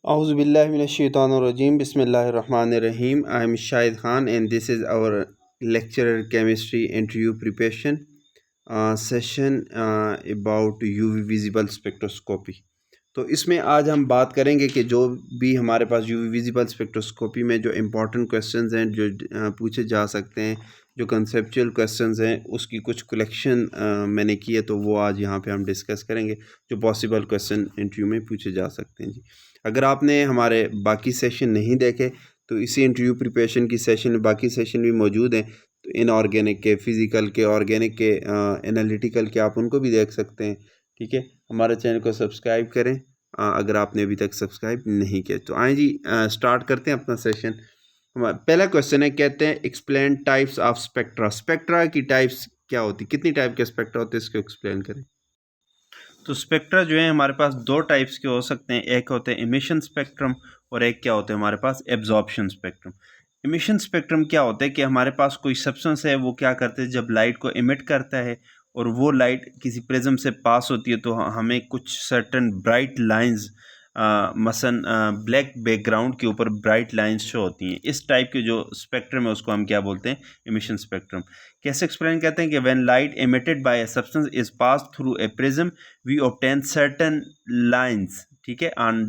Auzubillahiminash-shaytanir-rajim. Bismillahir-Rahmanir-Rahim. I am Shahid Khan and this is our lecture chemistry interview preparation session about UV visible spectroscopy. तो इसमें आज हम बात करेंगे कि जो भी हमारे पास यूवी विजिबल स्पेक्ट्रोस्कोपी में जो इम्पोर्टेंट क्वेश्चंस हैं जो पूछे जा सकते हैं, जो कंसेप्चुअल क्वेश्चंस हैं, उसकी कुछ कलेक्शन मैंने की है, तो वो आज यहाँ पे हम डिस्कस करेंगे जो पॉसिबल क्वेश्चन इंटरव्यू में पूछे जा सकते हैं जी। अगर आपने हमारे बाकी सेशन नहीं देखे तो इसी इंटरव्यू प्रिपरेशन की सेशन में बाकी सेशन भी मौजूद हैं, तो इनऑर्गेनिक के, फिज़िकल के, ऑर्गेनिक के, एनालिटिकल के, आप उनको भी देख सकते हैं। ठीक है, हमारे चैनल को सब्सक्राइब करें अगर आपने अभी तक सब्सक्राइब नहीं किया। तो आए जी, स्टार्ट करते हैं अपना सेशन। हमारा पहला क्वेश्चन है, कहते हैं explain types of spectra. Spectra की टाइप्स क्या होती, कितनी टाइप के स्पेक्ट्रा होते हैं, इसको एक्सप्लेन करें। तो स्पेक्ट्रा जो है हमारे पास दो टाइप्स के हो सकते हैं, एक होते हैं इमिशन स्पेक्ट्रम और एक क्या होता है हमारे पास एब्जॉर्प्शन स्पेक्ट्रम। इमिशन स्पेक्ट्रम क्या होता है कि हमारे पास कोई सब्सटेंस है, वो क्या करते हैं, जब लाइट को इमिट करता है और वो लाइट किसी प्रिज्म से पास होती है तो हमें कुछ सर्टन ब्राइट लाइंस मसन ब्लैक बैकग्राउंड के ऊपर ब्राइट लाइंस शो होती हैं। इस टाइप के जो स्पेक्ट्रम है उसको हम क्या बोलते हैं, इमिशन स्पेक्ट्रम। कैसे एक्सप्लेन करते हैं कि when light emitted by a substance is pass through a prism we obtain certain lines, ठीक है, on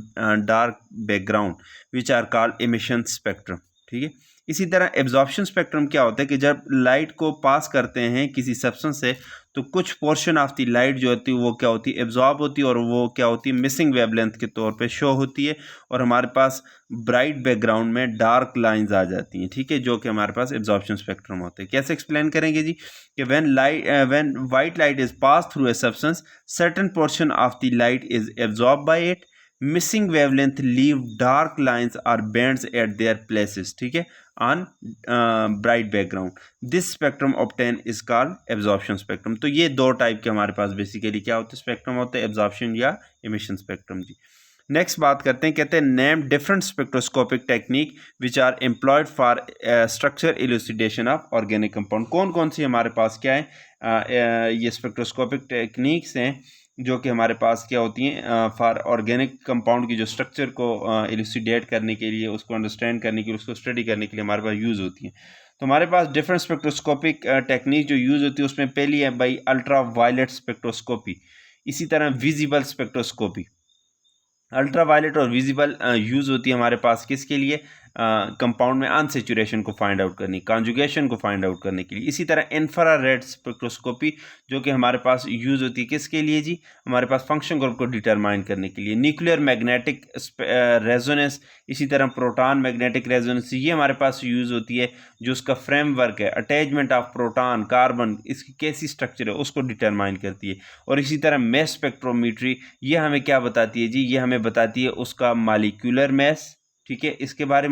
dark background which are called emission spectrum. ठीक है, इसी तरह एब्जॉर्प्शन स्पेक्ट्रम क्या होता है कि जब लाइट को पास करते हैं किसी सब्सटेंस से तो कुछ पोर्शन ऑफ द लाइट जो होती है वो क्या होती है, एब्जॉर्ब होती है और वो क्या होती है, मिसिंग वेवलेंथ के तौर पे शो होती है और हमारे पास ब्राइट बैकग्राउंड में डार्क लाइंस आ जाती हैं। ठीक है, जो कि हमारे पास एब्जॉर्प्शन स्पेक्ट्रम होते हैं। कैसे एक्सप्लेन करेंगे जी कि when white light is pass through a substance certain portion of the light is absorb by it, missing wavelength leave dark lines or bands at their places, ठीक है, on bright background. This spectrum obtain is called absorption spectrum. तो ये दो type के हमारे पास basically क्या होते हैं, स्पेक्ट्रम होते हैं, एब्जॉर्प्शन या इमिशन स्पेक्ट्रम जी। नेक्स्ट बात करते हैं, कहते हैं name different spectroscopic technique which are employed for structure elucidation of organic compound. कौन कौन सी हमारे पास क्या है, ये स्पेक्ट्रोस्कोपिक टेक्निक्स हैं जो कि हमारे पास क्या होती हैं फॉर ऑर्गेनिक कंपाउंड की जो स्ट्रक्चर को इलुसिडेट करने के लिए, उसको अंडरस्टैंड करने के लिए, उसको स्टडी करने के लिए हमारे पास यूज़ होती हैं। तो हमारे पास डिफरेंट स्पेक्ट्रोस्कोपिक टेक्निक जो यूज़ होती है उसमें पहली है भाई अल्ट्रा वायलेट स्पेक्ट्रोस्कोपी, इसी तरह विजिबल स्पेक्ट्रोस्कोपी। अल्ट्रा वायलेट और विजिबल यूज़ होती है हमारे पास किसके लिए, कंपाउंड में अनसेचुरेशन को फाइंड आउट करने, कॉन्जुगेशन को फाइंड आउट करने के लिए। इसी तरह इंफ्रारेड स्पेक्ट्रोस्कोपी जो कि हमारे पास यूज़ होती है किसके लिए जी, हमारे पास फंक्शन ग्रुप को डिटरमाइन करने के लिए। न्यूक्लियर मैग्नेटिक रेजोनेंस, इसी तरह प्रोटॉन मैग्नेटिक रेजोनेंस, ये हमारे पास यूज़ होती है जो उसका फ्रेमवर्क है, अटैचमेंट ऑफ प्रोटॉन कार्बन, इसकी कैसी स्ट्रक्चर है उसको डिटरमाइन करती है। और इसी तरह मैस स्पेक्ट्रोमीट्री, ये हमें क्या बताती है जी, ये हमें बताती है उसका मॉलिक्यूलर मैस, ठीक है, इसके बारे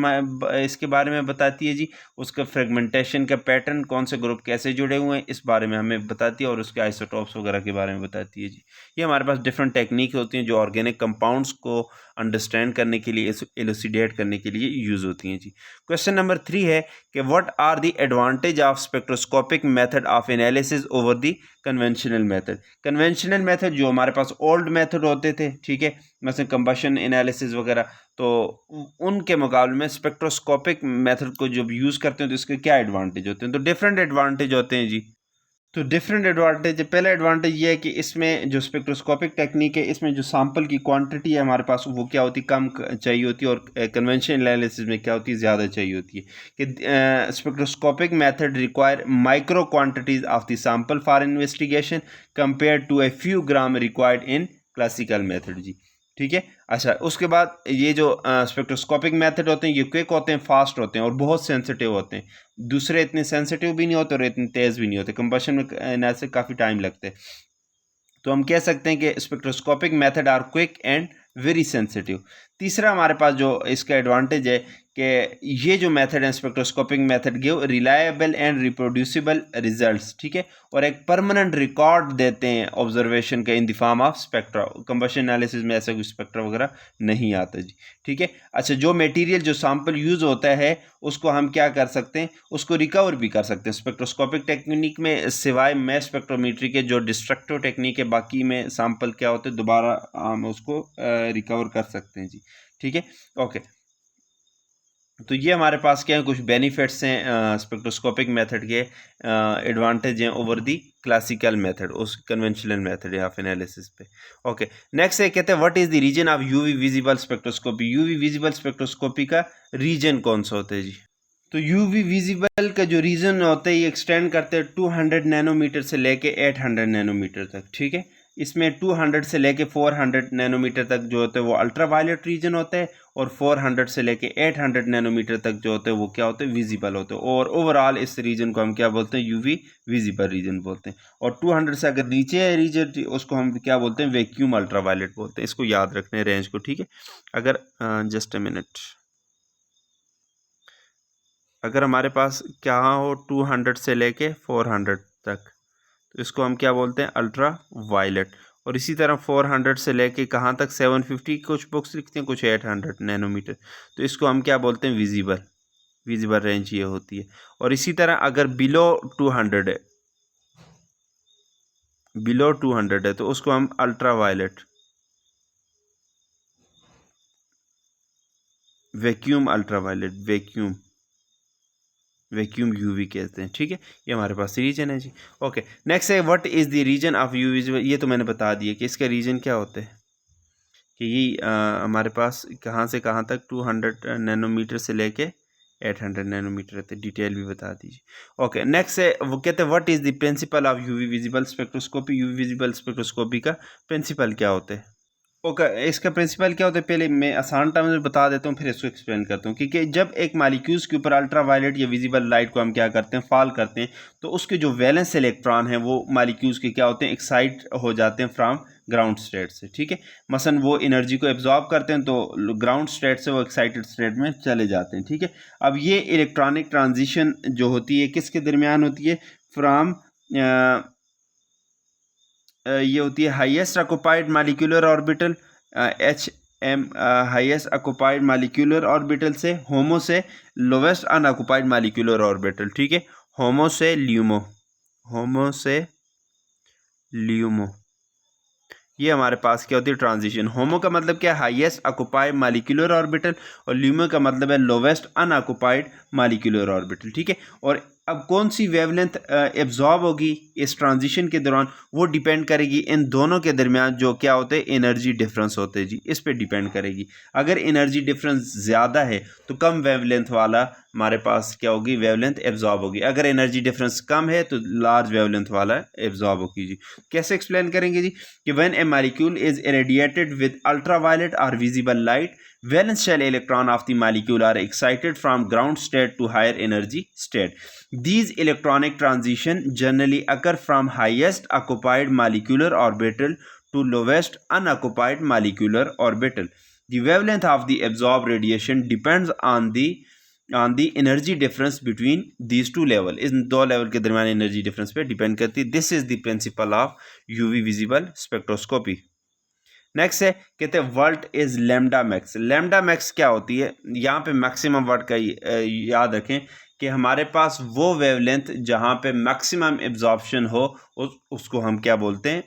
में बताती है जी, उसका फ्रेगमेंटेशन का पैटर्न, कौन से ग्रुप कैसे जुड़े हुए हैं, इस बारे में हमें बताती है, और उसके आइसोटॉप्स वगैरह के बारे में बताती है जी। ये हमारे पास डिफरेंट टेक्निक होती हैं जो ऑर्गेनिक कंपाउंड्स को अंडरस्टैंड करने के लिए, एलुसिडेट करने के लिए यूज़ होती हैं जी। क्वेश्चन नंबर 3 है कि what are the advantage of spectroscopic method of analysis over the conventional method. Conventional method जो हमारे पास ओल्ड मेथड होते थे, ठीक है, जैसे कंबशन एनालिसिस वगैरह, तो उनके मुकाबले में स्पेक्ट्रोस्कोपिक मेथड को जब यूज़ करते हैं तो इसके क्या एडवांटेज होते हैं। तो डिफरेंट एडवांटेज होते हैं जी। तो डिफरेंट एडवांटेज है, पहला एडवांटेज ये है कि इसमें जो स्पेक्ट्रोस्कोपिक टेक्निक है इसमें जो सैंपल की क्वांटिटी है हमारे पास वो क्या होती है, कम चाहिए होती है, और कन्वेंशनल एनालिसिस में क्या होती है, ज़्यादा चाहिए होती है। कि spectroscopic method require micro quantities of the sample for investigation compare to a few gram required in classical method जी। ठीक है, अच्छा, उसके बाद ये जो स्पेक्ट्रोस्कोपिक मेथड होते हैं ये क्विक होते हैं, फास्ट होते हैं और बहुत सेंसिटिव होते हैं। दूसरे इतने सेंसिटिव भी नहीं होते और इतने तेज़ भी नहीं होते, कंबशन में एनालिसिस काफ़ी टाइम लगता है। तो हम कह सकते हैं कि spectroscopic method are quick and very sensitive. तीसरा हमारे पास जो इसका एडवांटेज है कि ये जो मेथड है spectroscopic method give reliable and reproducible results, ठीक है, और एक परमानेंट रिकॉर्ड देते हैं ऑब्जर्वेशन के in the form of spectra. Combustion analysis में ऐसा कोई स्पेक्ट्रा वगैरह नहीं आता जी। ठीक है, अच्छा, जो मटेरियल जो सैंपल यूज़ होता है उसको हम क्या कर सकते हैं, उसको रिकवर भी कर सकते हैं स्पेक्ट्रोस्कोपिक टेक्निक में, सिवाय मैस स्पेक्ट्रोमीट्री के जो डिस्ट्रक्टिव टेक्निक है, बाकी में सैंपल क्या होते हैं दोबारा हम उसको रिकवर कर सकते हैं जी। ठीक है, ओके। तो ये हमारे पास क्या है, कुछ बेनिफिट्स हैं स्पेक्ट्रोस्कोपिक मेथड के, एडवांटेज हैं ओवर दी क्लासिकल मेथड, उस कन्वेंशनल मेथड ऑफ एनालिसिस पे। ओके, नेक्स्ट है, कहते हैं what is the region of UV visible spectroscopy. UV visible spectroscopy का रीजन कौन सा होता है जी। तो यूवी विजिबल का जो रीजन होता है ये एक्सटेंड करते हैं 200 नैनोमीटर से लेके 800 नैनोमीटर तक। ठीक है, इसमें 200 से लेके 400 नैनोमीटर तक जो होते हैं वो अल्ट्रा वायलेट रीजन होते हैं, और 400 से लेके 800 नैनोमीटर तक जो होते हैं वो क्या होते हैं, विजिबल होते हैं। और ओवरऑल इस रीजन को हम क्या बोलते हैं, यूवी विजिबल रीजन बोलते हैं। और 200 से अगर नीचे है रीजन, उसको हम क्या बोलते हैं, वैक्यूम अल्ट्रा वायलेट बोलते हैं। इसको याद रखने रेंज को। ठीक है, अगर जस्ट अ मिनट, अगर हमारे पास क्या हो 200 से लेके 400 तक, तो इसको हम क्या बोलते हैं, अल्ट्रा वायलेट। और इसी तरह 400 से लेके कहाँ तक, 750, कुछ बुक्स लिखते हैं, कुछ 800 नैनोमीटर, तो इसको हम क्या बोलते हैं, विजिबल। विजिबल रेंज ये होती है। और इसी तरह अगर बिलो 200 है, बिलो 200 है, तो उसको हम ultraviolet, vacuum ultraviolet, vacuum vacuum UV कहते हैं। ठीक है, ये हमारे पास रीजन है जी। ओके, नेक्स्ट है what is the region of UV visible. ये तो मैंने बता दिया कि इसका रीजन क्या होता है, कि ये हमारे पास कहाँ से कहाँ तक 200 नैनोमीटर से लेके 800 नैनोमीटर रहते, डिटेल भी बता दीजिए। ओके, नेक्स्ट है, वो कहते हैं what is the principle of UV visible spectroscopy. UV visible spectroscopy का प्रिंसिपल क्या होता है। ओके, इसका प्रिंसिपल क्या होता है, पहले मैं आसान टर्म में बता देता हूँ, फिर इसको एक्सप्लेन करता हूँ। क्योंकि जब एक मालिक्यूल्स के ऊपर अल्ट्रा वायलेट या विजिबल लाइट को हम क्या करते हैं, फॉल करते हैं, तो उसके जो वैलेंस इलेक्ट्रॉन हैं वो मालिक्यूल्स के क्या होते हैं, एक्साइट हो जाते हैं फ्रॉम ग्राउंड स्टेट से। ठीक है, मसलन वो एनर्जी को एब्जॉर्ब करते हैं, तो ग्राउंड स्टेट से वो एक्साइटेड स्टेट में चले जाते हैं। ठीक है, अब ये इलेक्ट्रॉनिक ट्रांजिशन जो होती है किसके दरमियान होती है, फ्राम ये होती है highest occupied molecular orbital, H M, highest occupied molecular orbital से, होमो से लोवेस्ट अनऑक्युपाइड मालिक्यूलर ऑर्बिटल। ठीक है, होमो से ल्यूमो, होमो से ल्यूमो, ये हमारे पास क्या होती है, ट्रांजिशन। होमो का मतलब क्या है, हाईएस्ट ऑक्युपाइड मालिक्यूलर ऑर्बिटल, और ल्यूमो का मतलब है लोवेस्ट अनऑक्युपाइड मालिक्यूलर ऑर्बिटल। ठीक है, और अब कौन सी वेवलेंथ एब्जॉर्ब होगी इस ट्रांजिशन के दौरान, वो डिपेंड करेगी इन दोनों के दरमियान जो क्या होते हैं, एनर्जी डिफरेंस होते हैं जी, इस पे डिपेंड करेगी। अगर एनर्जी डिफरेंस ज़्यादा है तो कम वेवलेंथ वाला हमारे पास क्या होगी, वेवलेंथ एब्जॉर्ब होगी। अगर एनर्जी डिफरेंस कम है तो लार्ज वेवलेंथ वाला एब्जॉर्ब होगी जी। कैसे एक्सप्लेन करेंगे जी, कि when a molecule is irradiated with ultraviolet और visible light, valence shell electron of the molecule are excited from ground state to higher energy state. These electronic transition generally occur from highest occupied molecular orbital to lowest unoccupied molecular orbital. The wavelength of the absorbed radiation depends on the energy difference between these two level. इन दो level के दरमियान energy difference पे depend करती है। This is the principle of UV visible spectroscopy. Next है, कहते हैं what is lambda max. Lambda max क्या होती है, यहाँ पे मैक्सिमम वर्ट का याद रखें कि हमारे पास वो वेवलेंथ जहाँ पे मैक्सिमम एब्जॉर्प्शन हो उसको हम क्या बोलते हैं,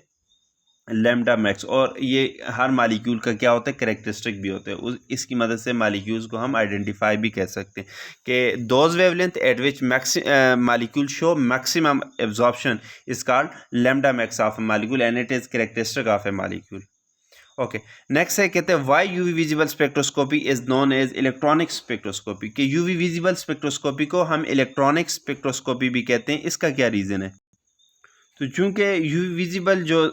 लैम्डा मैक्स। और ये हर मालिक्यूल का क्या होता है, कैरेक्टरिस्टिक भी होते हैं, इसकी मदद से मालिक्यूल्स को हम आइडेंटिफाई भी कह सकते हैं कि those wavelength at which molecule show maximum absorption is called lambda max of a molecule and it is characteristic of a molecule. Okay, next है, कहते हैं why UV visible spectroscopy is known as electronic spectroscopy. कि UV visible spectroscopy को हम electronic spectroscopy भी कहते हैं। इसका क्या रीज़न है, तो चूंकि यूवी विजिबल जो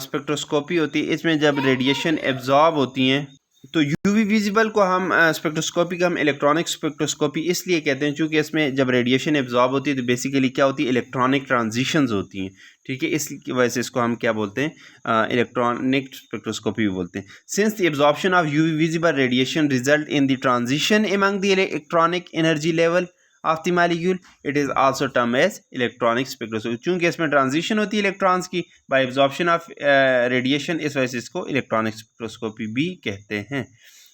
स्पेक्ट्रोस्कोपी होती है इसमें जब रेडिएशन एब्जॉर्ब होती हैं, तो यूवी विजिबल को हम स्पेक्ट्रोस्कोपी का हम इलेक्ट्रॉनिक स्पेक्ट्रोस्कोपी इसलिए कहते हैं क्योंकि इसमें जब रेडिएशन एब्जॉर्ब होती है तो बेसिकली क्या होती है, इलेक्ट्रॉनिक ट्रांजिशंस होती हैं। ठीक है, इसकी वजह से इसको हम क्या बोलते हैं, इलेक्ट्रॉनिक स्पेक्ट्रोस्कोपी भी बोलते हैं। Since the absorption of UV visible radiation result in the transition among the electronic energy level of the molecule, it is also term as electronic spectroscopy. चूंकि इसमें ट्रांजिशन होती है इलेक्ट्रॉन्स की बाय एब्जॉर्प्शन ऑफ रेडिएशन, इस वजह से इसको electronic spectroscopy भी कहते हैं।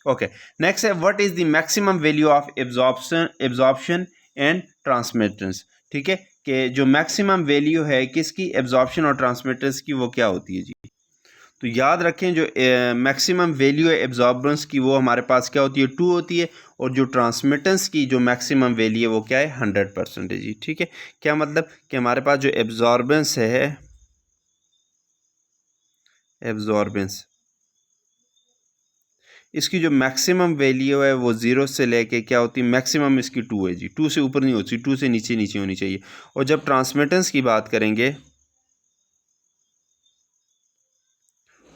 ओके, नेक्स्ट है, what is the maximum value of absorption and transmittance. ठीक है, कि जो मैक्सिमम वैल्यू है किसकी, एब्जॉर्प्शन और ट्रांसमिटेंस की, वो क्या होती है जी। तो याद रखें जो मैक्सिमम वैल्यू है एब्जॉर्बेंस की वो हमारे पास क्या होती है 2 होती है, और जो ट्रांसमिटेंस की जो मैक्सिमम वैल्यू है वो क्या है 100% है जी। ठीक है, क्या मतलब कि हमारे पास जो एब्जॉर्बेंस है, एब्जॉर्बेंस इसकी जो मैक्सिमम वैल्यू है वो 0 से लेके क्या होती है, मैक्सिमम इसकी 2 है जी। 2 से ऊपर नहीं होती, 2 से नीचे नीचे होनी चाहिए। और जब ट्रांसमिटेंस की बात करेंगे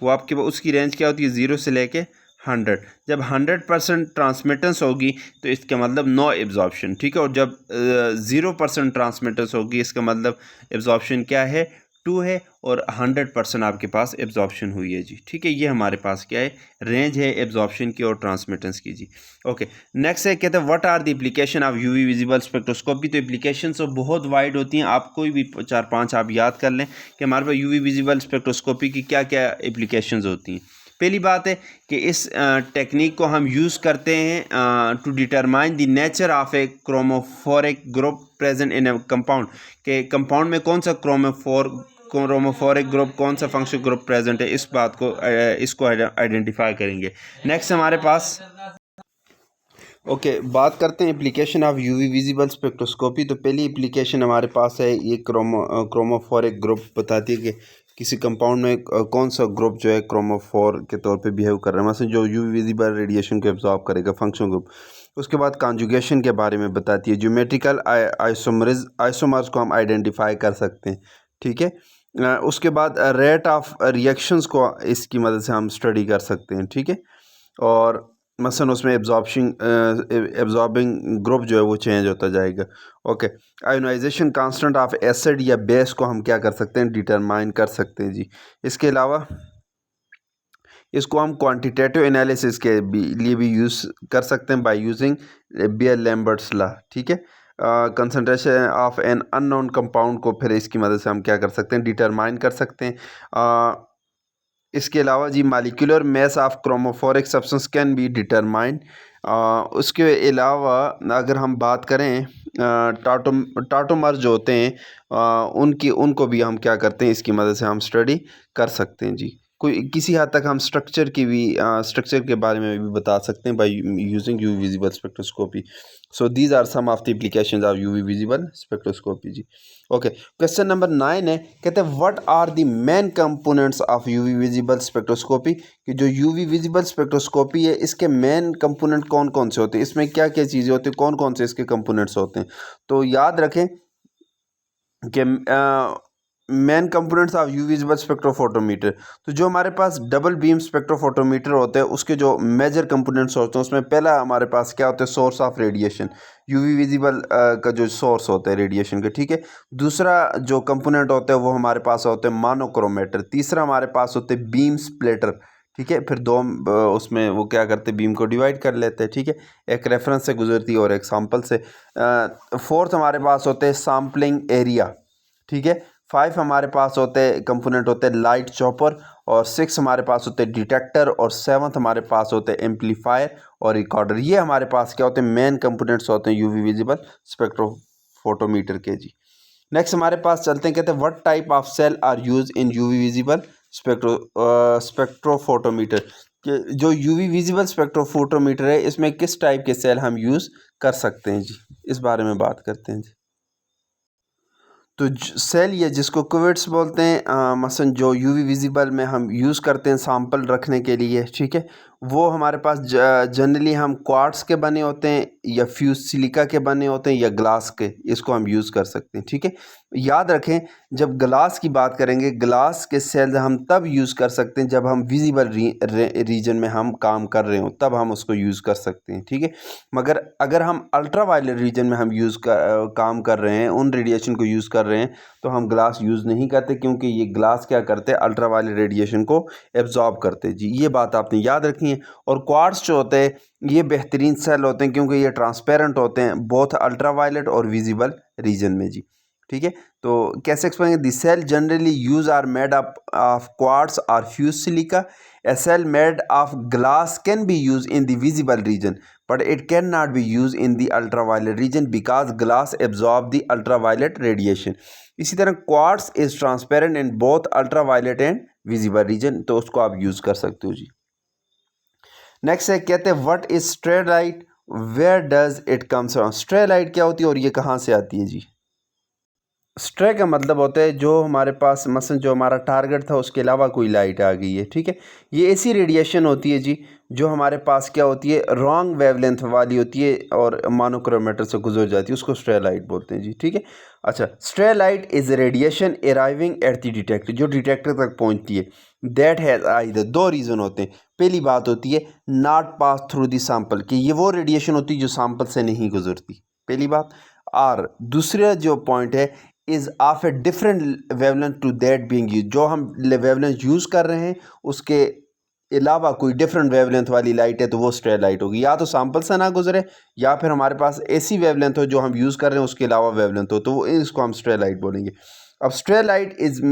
वो आपके उसकी रेंज क्या होती है 0 से लेके 100। जब 100% ट्रांसमिटेंस होगी तो इसका मतलब नो एब्जॉर्प्शन। ठीक है, और जब 0% ट्रांसमिटेंस होगी इसका मतलब एब्जॉर्प्शन क्या है 2 है, और 100% आपके पास एब्जॉर्प्शन हुई है जी। ठीक है, ये हमारे पास क्या है रेंज है एब्जॉर्प्शन की और ट्रांसमिटेंस की जी। ओके, नेक्स्ट है कहते हैं what are the application of UV visible spectroscopy. तो एप्लीकेशन तो बहुत वाइड होती हैं, आप कोई भी 4-5 आप याद कर लें कि हमारे पास यूवी विजिबल स्पेक्ट्रोस्कोपी की क्या क्या एप्लीकेशंस होती हैं। पहली बात है कि इस टेक्निक को हम यूज़ करते हैं to determine the nature of a chromophoric group present in a compound, के कंपाउंड में कौन सा क्रोमोफोरिक ग्रुप, कौन सा फंक्शनल ग्रुप प्रेजेंट है, इस बात को इसको आइडेंटिफाई करेंगे। नेक्स्ट हमारे पास बात करते हैं application of UV visible spectroscopy. तो पहली एप्लीकेशन हमारे पास है ये क्रोमोफोरिक ग्रुप बताती है कि किसी कंपाउंड में कौन सा ग्रुप जो है क्रोमोफोर के तौर पे बिहेव कर रहा है, मतलब जो यूवी विजिबल रेडिएशन को एब्जॉर्ब करेगा, फंक्शनल ग्रुप। उसके बाद कॉन्जुगेशन के बारे में बताती है, ज्योमेट्रिकल आइसोमर्स को हम आइडेंटिफाई कर सकते हैं। ठीक है, उसके बाद रेट ऑफ रिएक्शंस को इसकी मदद से हम स्टडी कर सकते हैं। ठीक है, और मसलन उसमें एब्जॉर्बिंग ग्रुप जो है वो चेंज होता जाएगा। Okay, ionization constant of acid या बेस को हम क्या कर सकते हैं डिटरमाइन कर सकते हैं जी। इसके अलावा इसको हम क्वांटिटेटिव एनालिसिस के लिए भी यूज़ कर सकते हैं बाय यूजिंग बियर-लैम्बर्ट्स लॉ। ठीक है, concentration of an unknown compound को फिर इसकी मदद से हम क्या कर सकते हैं डिटरमाइन कर सकते हैं। इसके अलावा जी molecular mass of chromophoric substance can be determine. उसके अलावा अगर हम बात करें टाटोमर जो होते हैं उनको भी हम क्या करते हैं इसकी मदद से हम स्टडी कर सकते हैं जी। कोई किसी हद तक हम स्ट्रक्चर के बारे में भी बता सकते हैं by using UV visible spectroscopy. So these are some of the applications of UV visible spectroscopy जी। ओके, क्वेश्चन नंबर 9 है कहते हैं what are the main components of UV visible spectroscopy. कि जो यूवी विजिबल स्पेक्ट्रोस्कोपी है इसके main component कौन कौन से होते हैं, इसमें क्या क्या चीज़ें होती हैं, कौन कौन से इसके कंपोनेंट्स होते हैं। तो याद रखें कि main components of UV visible spectrophotometer. तो जो हमारे पास डबल बीम स्पेक्ट्रोफोटोमीटर होते हैं उसके जो मेजर कंपोनेंट्स होते हैं उसमें पहला हमारे पास क्या होता है source of radiation, UV visible का जो सोर्स होता है रेडिएशन का। ठीक है, दूसरा जो कंपोनेंट होता है वो हमारे पास होते हैं मोनोक्रोमेटर। तीसरा हमारे पास होते हैं बीम स्प्लिटर। ठीक है, फिर दो उसमें वो क्या करते हैं बीम को डिवाइड कर लेते हैं। ठीक है, एक रेफरेंस से गुजरती है और एक सैंपल से। फोर्थ हमारे पास होते हैं सैम्पलिंग एरिया। ठीक है, 5 हमारे पास होते हैं कंपोनेंट होते हैं लाइट चॉपर, और 6 हमारे पास होते हैं डिटेक्टर, और 7th हमारे पास होते हैं एम्पलीफायर और रिकॉर्डर। ये हमारे पास क्या होते हैं मेन कंपोनेंट्स होते हैं यूवी विजिबल स्पेक्ट्रोफोटोमीटर के जी। नेक्स्ट हमारे पास चलते हैं, कहते हैं what type of cell are use in UV visible spectrophotometer. कि जो यूवी विजिबल स्पेक्ट्रोफोटोमीटर है इसमें किस टाइप के सेल हम यूज़ कर सकते हैं जी, इस बारे में बात करते हैं जी। तो सेल या जिसको क्यूवेट्स बोलते हैं, मसलन जो यूवी विजिबल में हम यूज़ करते हैं सैंपल रखने के लिए। ठीक है, वो हमारे पास जनरली हम क्वार्ट्स के बने होते हैं या फ्यूज सिलिका के बने होते हैं या ग्लास के, इसको हम यूज़ कर सकते हैं। ठीक है, याद रखें जब ग्लास की बात करेंगे ग्लास के सेल हम तब यूज़ कर सकते हैं जब हम विजिबल रीजन में हम काम कर रहे हो तब हम उसको यूज़ कर सकते हैं। ठीक है, मगर अगर हम अल्ट्रा वायलेट रीजन में हम काम कर रहे हैं, उन रेडिएशन को यूज़ कर रहे हैं, तो हम ग्लास यूज़ नहीं करते, क्योंकि ये ग्लास क्या करते हैं अल्ट्रा वायलेट रेडिएशन को एब्जॉर्ब करते हैं जी। ये बात आपने याद रखनी है। और क्वार्ट्स जो होते हैं ये बेहतरीन सेल होते हैं क्योंकि ये ट्रांसपेरेंट होते हैं बोथ अल्ट्रा वायलेट और विजिबल रीजन में जी। ठीक है, तो कैसे explain, the cell generally use are made up of quartz और fuse silica. A cell made of glass can be used in the visible region, but it cannot be used in the ultraviolet region because glass absorb the ultraviolet radiation. इसी तरह quartz is transparent in both ultraviolet and visible region, तो उसको आप use कर सकते हो जी। Next है, कहते हैं what is stray light, where does it comes from. Stray light क्या होती है और ये कहाँ से आती है जी। स्ट्रे का मतलब होता है जो हमारे पास मसलन जो हमारा टारगेट था उसके अलावा कोई लाइट आ गई है, ठीक है। ये ऐसी रेडिएशन होती है जी जो हमारे पास क्या होती है, रॉन्ग वेवलेंथ वाली होती है और मोनोक्रोमेटर से गुजर जाती है, उसको स्ट्रे लाइट बोलते हैं जी, ठीक है। अच्छा, stray light is radiation arriving at the detector, जो डिटेक्टर तक पहुंचती है। दैट हैज़ आइदर, दो रीज़न होते हैं। पहली बात होती है not pass through the sample, कि ये वो रेडिएशन होती है जो सैंपल से नहीं गुजरती, पहली बात। और दूसरा जो पॉइंट है, is of a different wavelength to that being use, जो हम वेवलेंथ यूज़ कर रहे हैं उसके अलावा कोई डिफरेंट वेवलेंथ वाली लाइट है तो वो स्ट्रे लाइट होगी। या तो सैंपल से ना गुजरे या फिर हमारे पास ऐसी वेवलेंथ हो जो हम यूज़ कर रहे हैं उसके अलावा वेवलेंथ हो, तो वो इसको हम स्ट्रे लाइट बोलेंगे। अब stray light is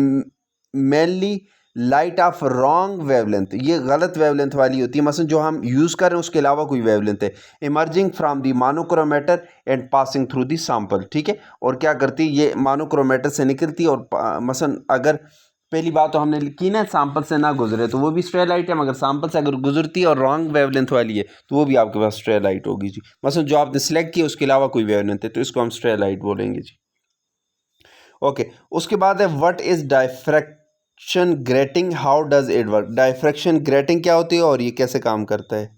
mainly light of wrong wavelength, ये गलत वेवलेंथ वाली होती है, मसलन जो हम यूज़ कर रहे हैं उसके अलावा कोई वेवलेंथ है, emerging from the monochromator and passing through the sample, ठीक है। और क्या करती है, ये मोनोक्रोमेटर से निकलती है और मसलन अगर पहली बात तो हमने की ना सैंपल से ना गुजरे तो वो भी स्ट्रे लाइट है, मगर सैंपल से अगर गुजरती है और रॉन्ग वेवलेंथ वाली है तो वो भी आपके पास स्ट्रे लाइट होगी जी। मसलन जो आपने सेलेक्ट किया उसके अलावा कोई वेवलेंथ है तो इसको हम स्ट्रे लाइट बोलेंगे जी। ओके, उसके बाद है what is diffraction grating, how does it work. Diffraction grating क्या होती है और ये कैसे काम करता है।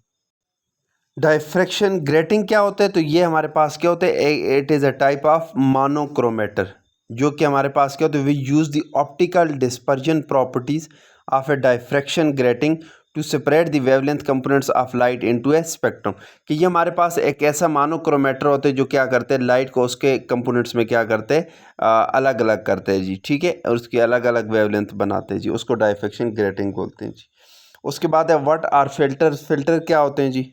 डायफ्रैक्शन ग्रेटिंग क्या होता है, तो ये हमारे पास क्या होता है, it is a type of monochromator, जो कि हमारे पास क्या होता है, we use the optical dispersion properties of a diffraction grating to separate the wavelength components of light into a spectrum, कि ये हमारे पास एक ऐसा मोनोक्रोमेटर होता है जो क्या करते हैं, लाइट को उसके कंपोनेंट्स में क्या करते हैं, अलग अलग करते हैं जी, ठीक है, और उसकी अलग अलग वेवलेंथ बनाते हैं जी, उसको डायफ्रैक्शन ग्रेटिंग बोलते हैं जी। उसके बाद है व्हाट आर फिल्टर्स, फिल्टर क्या होते हैं जी।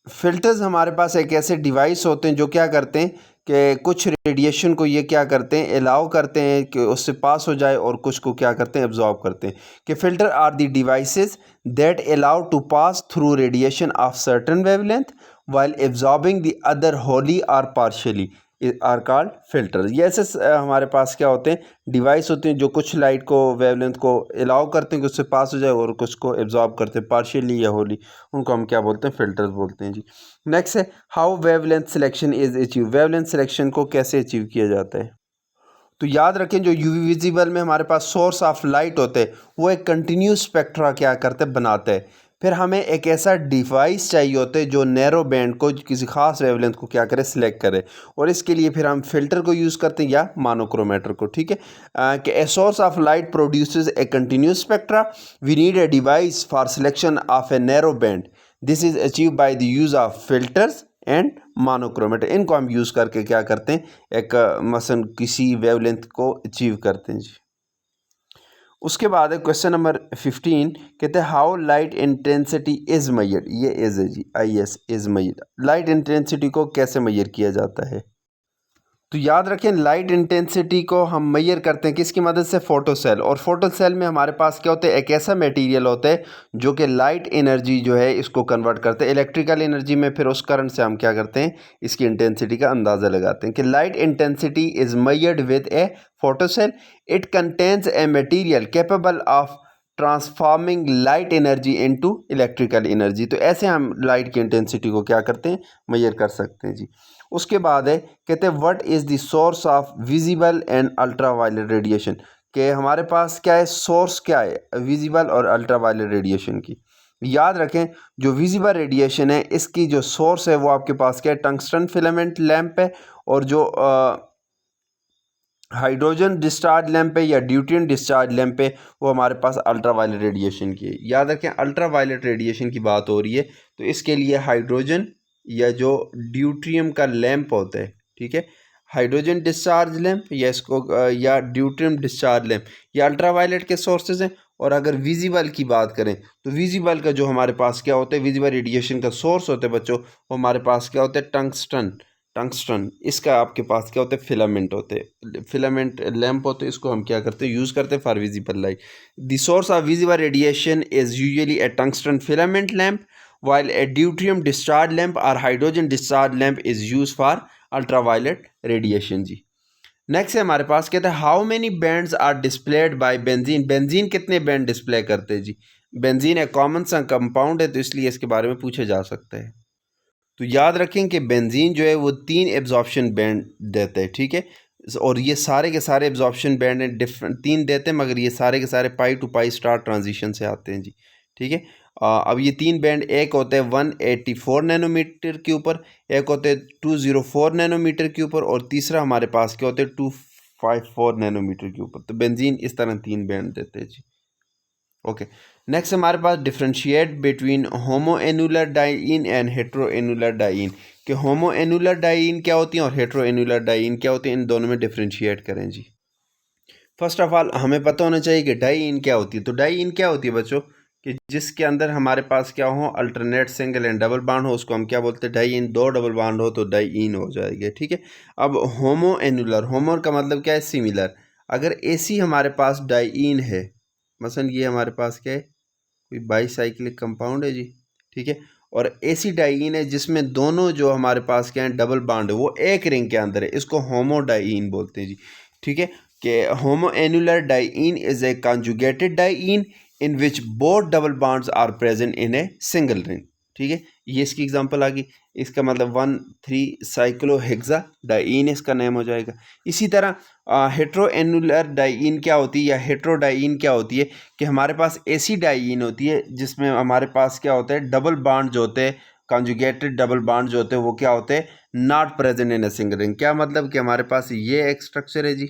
फिल्टर्स हमारे पास एक ऐसे डिवाइस होते हैं जो क्या करते हैं कि कुछ रेडिएशन को ये क्या करते हैं, अलाउ करते हैं कि उससे पास हो जाए और कुछ को क्या करते हैं, एब्जॉर्ब करते हैं। कि filter are the devices that allow to pass through radiation of certain wavelength while absorbing the other wholly or partially are called filter. ये ऐसे हमारे पास क्या होते हैं, डिवाइस होते हैं जो कुछ लाइट को वेवलेंथ को अलाउ करते हैं कि उससे पास हो जाए और कुछ को एब्जॉर्ब करते हैं पार्शियली या होली, उनको हम क्या बोलते हैं, फिल्टर्स बोलते हैं जी। नेक्स्ट है how wavelength selection is achieve, wavelength selection को कैसे अचीव किया जाता है। तो याद रखें जो यूवी विजिबल में हमारे पास सोर्स ऑफ लाइट होते हैं वो एक कंटिन्यूस स्पेक्ट्रा क्या करते हैं, बनाते हैं। फिर हमें एक ऐसा डिवाइस चाहिए होता है जो नैरो बैंड को किसी खास वेवलेंथ को क्या करे, सिलेक्ट करे, और इसके लिए फिर हम फिल्टर को यूज़ करते हैं या मोनोक्रोमेटर को, ठीक है। कि a source of light produces a continuous spectra, we need a device for selection of a narrow band, this is achieve by the use of filters and monochromator. इनको हम यूज़ करके क्या करते हैं, एक मसलन किसी वेवलेंथ को अचीव करते हैं जी। उसके बाद है क्वेश्चन नंबर 15, कहते हैं how light intensity is measured, ये इज़ है जी, IS is measured, light intensity को कैसे मेजर किया जाता है। तो याद रखें लाइट इंटेंसिटी को हम मेजर करते हैं किसकी मदद से, फोटो सेल। और फोटो सेल में हमारे पास क्या होता है, एक ऐसा मटेरियल होता है जो कि लाइट एनर्जी जो है इसको कन्वर्ट करते हैं इलेक्ट्रिकल एनर्जी में, फिर उस करंट से हम क्या करते हैं, इसकी इंटेंसिटी का अंदाज़ा लगाते हैं। कि light intensity is measured with a photo cell, it contains a material capable of transforming light energy into electrical energy. तो ऐसे हम लाइट की इंटेंसिटी को क्या करते हैं, मेजर कर सकते हैं जी। उसके बाद है कहते हैं what is the source of visible and ultraviolet radiation, कि हमारे पास क्या है, सोर्स क्या है विजिबल और अल्ट्रा वायलेट रेडिएशन की। याद रखें जो विजिबल रेडिएशन है इसकी जो सोर्स है वो आपके पास क्या है, टंगस्टन फिलामेंट लैंप है, और जो हाइड्रोजन डिस्चार्ज लैंप है या ड्यूटेरियम डिस्चार्ज लैंप है वो हमारे पास अल्ट्रा वायलेट रेडिएशन की है। याद रखें अल्ट्रा वायलेट रेडिएशन की बात हो रही है तो इसके लिए हाइड्रोजन या जो ड्यूटेरियम का लैंप होता है, ठीक है, हाइड्रोजन डिस्चार्ज लैंप या इसको या ड्यूटेरियम डिस्चार्ज लैंप, ये अल्ट्रा वायलेट के सोर्सेज हैं। और अगर विजिबल की बात करें तो विजिबल का जो हमारे पास क्या होता है, विजिबल रेडिएशन का सोर्स होता है बच्चों, वो हमारे पास क्या होता है, टंगस्टन। टंगस्टन इसका आपके पास क्या होता है, फिलामेंट होते हैं, फिलामेंट लैंप होते हैं, इसको हम क्या करते हैं, यूज़ करते हैं for visible light. The source of visible radiation is usually A tungsten filament lamp while a deuterium discharge lamp or hydrogen discharge lamp is used for ultraviolet radiation जी। नेक्स्ट है हमारे पास, कहते हैं how many bands are displayed by benzene. Benzene कितने band display करते हैं जी। बेंजीन एक कॉमन सा कंपाउंड है तो इसलिए इसके बारे में पूछे जा सकते हैं। तो याद रखें कि बेंजीन जो है वो 3 एब्जॉर्प्शन बैंड देते हैं, ठीक है। और ये सारे के सारे एब्जॉर्प्शन बैंड हैं, डिफरेंट 3 देते हैं, मगर ये सारे के सारे पाई टू पाई स्टार ट्रांजिशन से आते हैं जी, ठीक है। अब ये 3 बैंड, एक होते हैं 184 नैनोमीटर के ऊपर, एक होते हैं 204 नैनोमीटर के ऊपर, और तीसरा हमारे पास क्या होते हैं 254 नैनोमीटर के ऊपर। तो बेंजीन इस तरह 3 बैंड देते हैं जी। ओके, नेक्स्ट हमारे पास differentiate between homoannular diene and heteroannular diene, कि होमोएनुलर डाइइन क्या होती है और हेट्रोएनुलर डाइइन क्या होती है, इन दोनों में डिफ्रेंशिएट करें जी। फर्स्ट ऑफ ऑल हमें पता होना चाहिए कि डाइइन क्या होती है। तो डाइइन क्या होती है बच्चों, कि जिसके अंदर हमारे पास क्या हो, alternate single and double bond हो, उसको हम क्या बोलते हैं, डाइइन। 2 डबल बॉन्ड हो तो डाइइन हो जाएगा, ठीक है। अब होमोएनुलर, होमो का मतलब क्या है, सिमिलर। अगर एसी हमारे पास डाइइन है, मसलन ये हमारे पास क्या है, कोई बाईसाइक्लिक कंपाउंड है जी, ठीक है, और एसी डाइइन है जिसमें दोनों जो हमारे पास क्या है डबल बॉन्ड है वो एक रिंग के अंदर है, इसको होमोडाइइन बोलते हैं जी, ठीक है। कि homoannular diene is a conjugated diene in which both double bonds are present in a single ring, ठीक है। ये इसकी एग्जांपल आ गई। इसका मतलब 1,3 साइक्लोहेक्सा डाइइन इसका नेम हो जाएगा। इसी तरह हेट्रोएनुलर डाइइन क्या होती है या हेट्रोडाइइन क्या होती है, कि हमारे पास एसी डाइइन होती है जिसमें हमारे पास क्या होता है, डबल बॉन्ड जो होते हैं, कॉन्जुगेटेड डबल बॉन्ड जो होते हैं वो क्या होते हैं, not present in a single ring. क्या मतलब कि हमारे पास ये एक स्ट्रक्चर है जी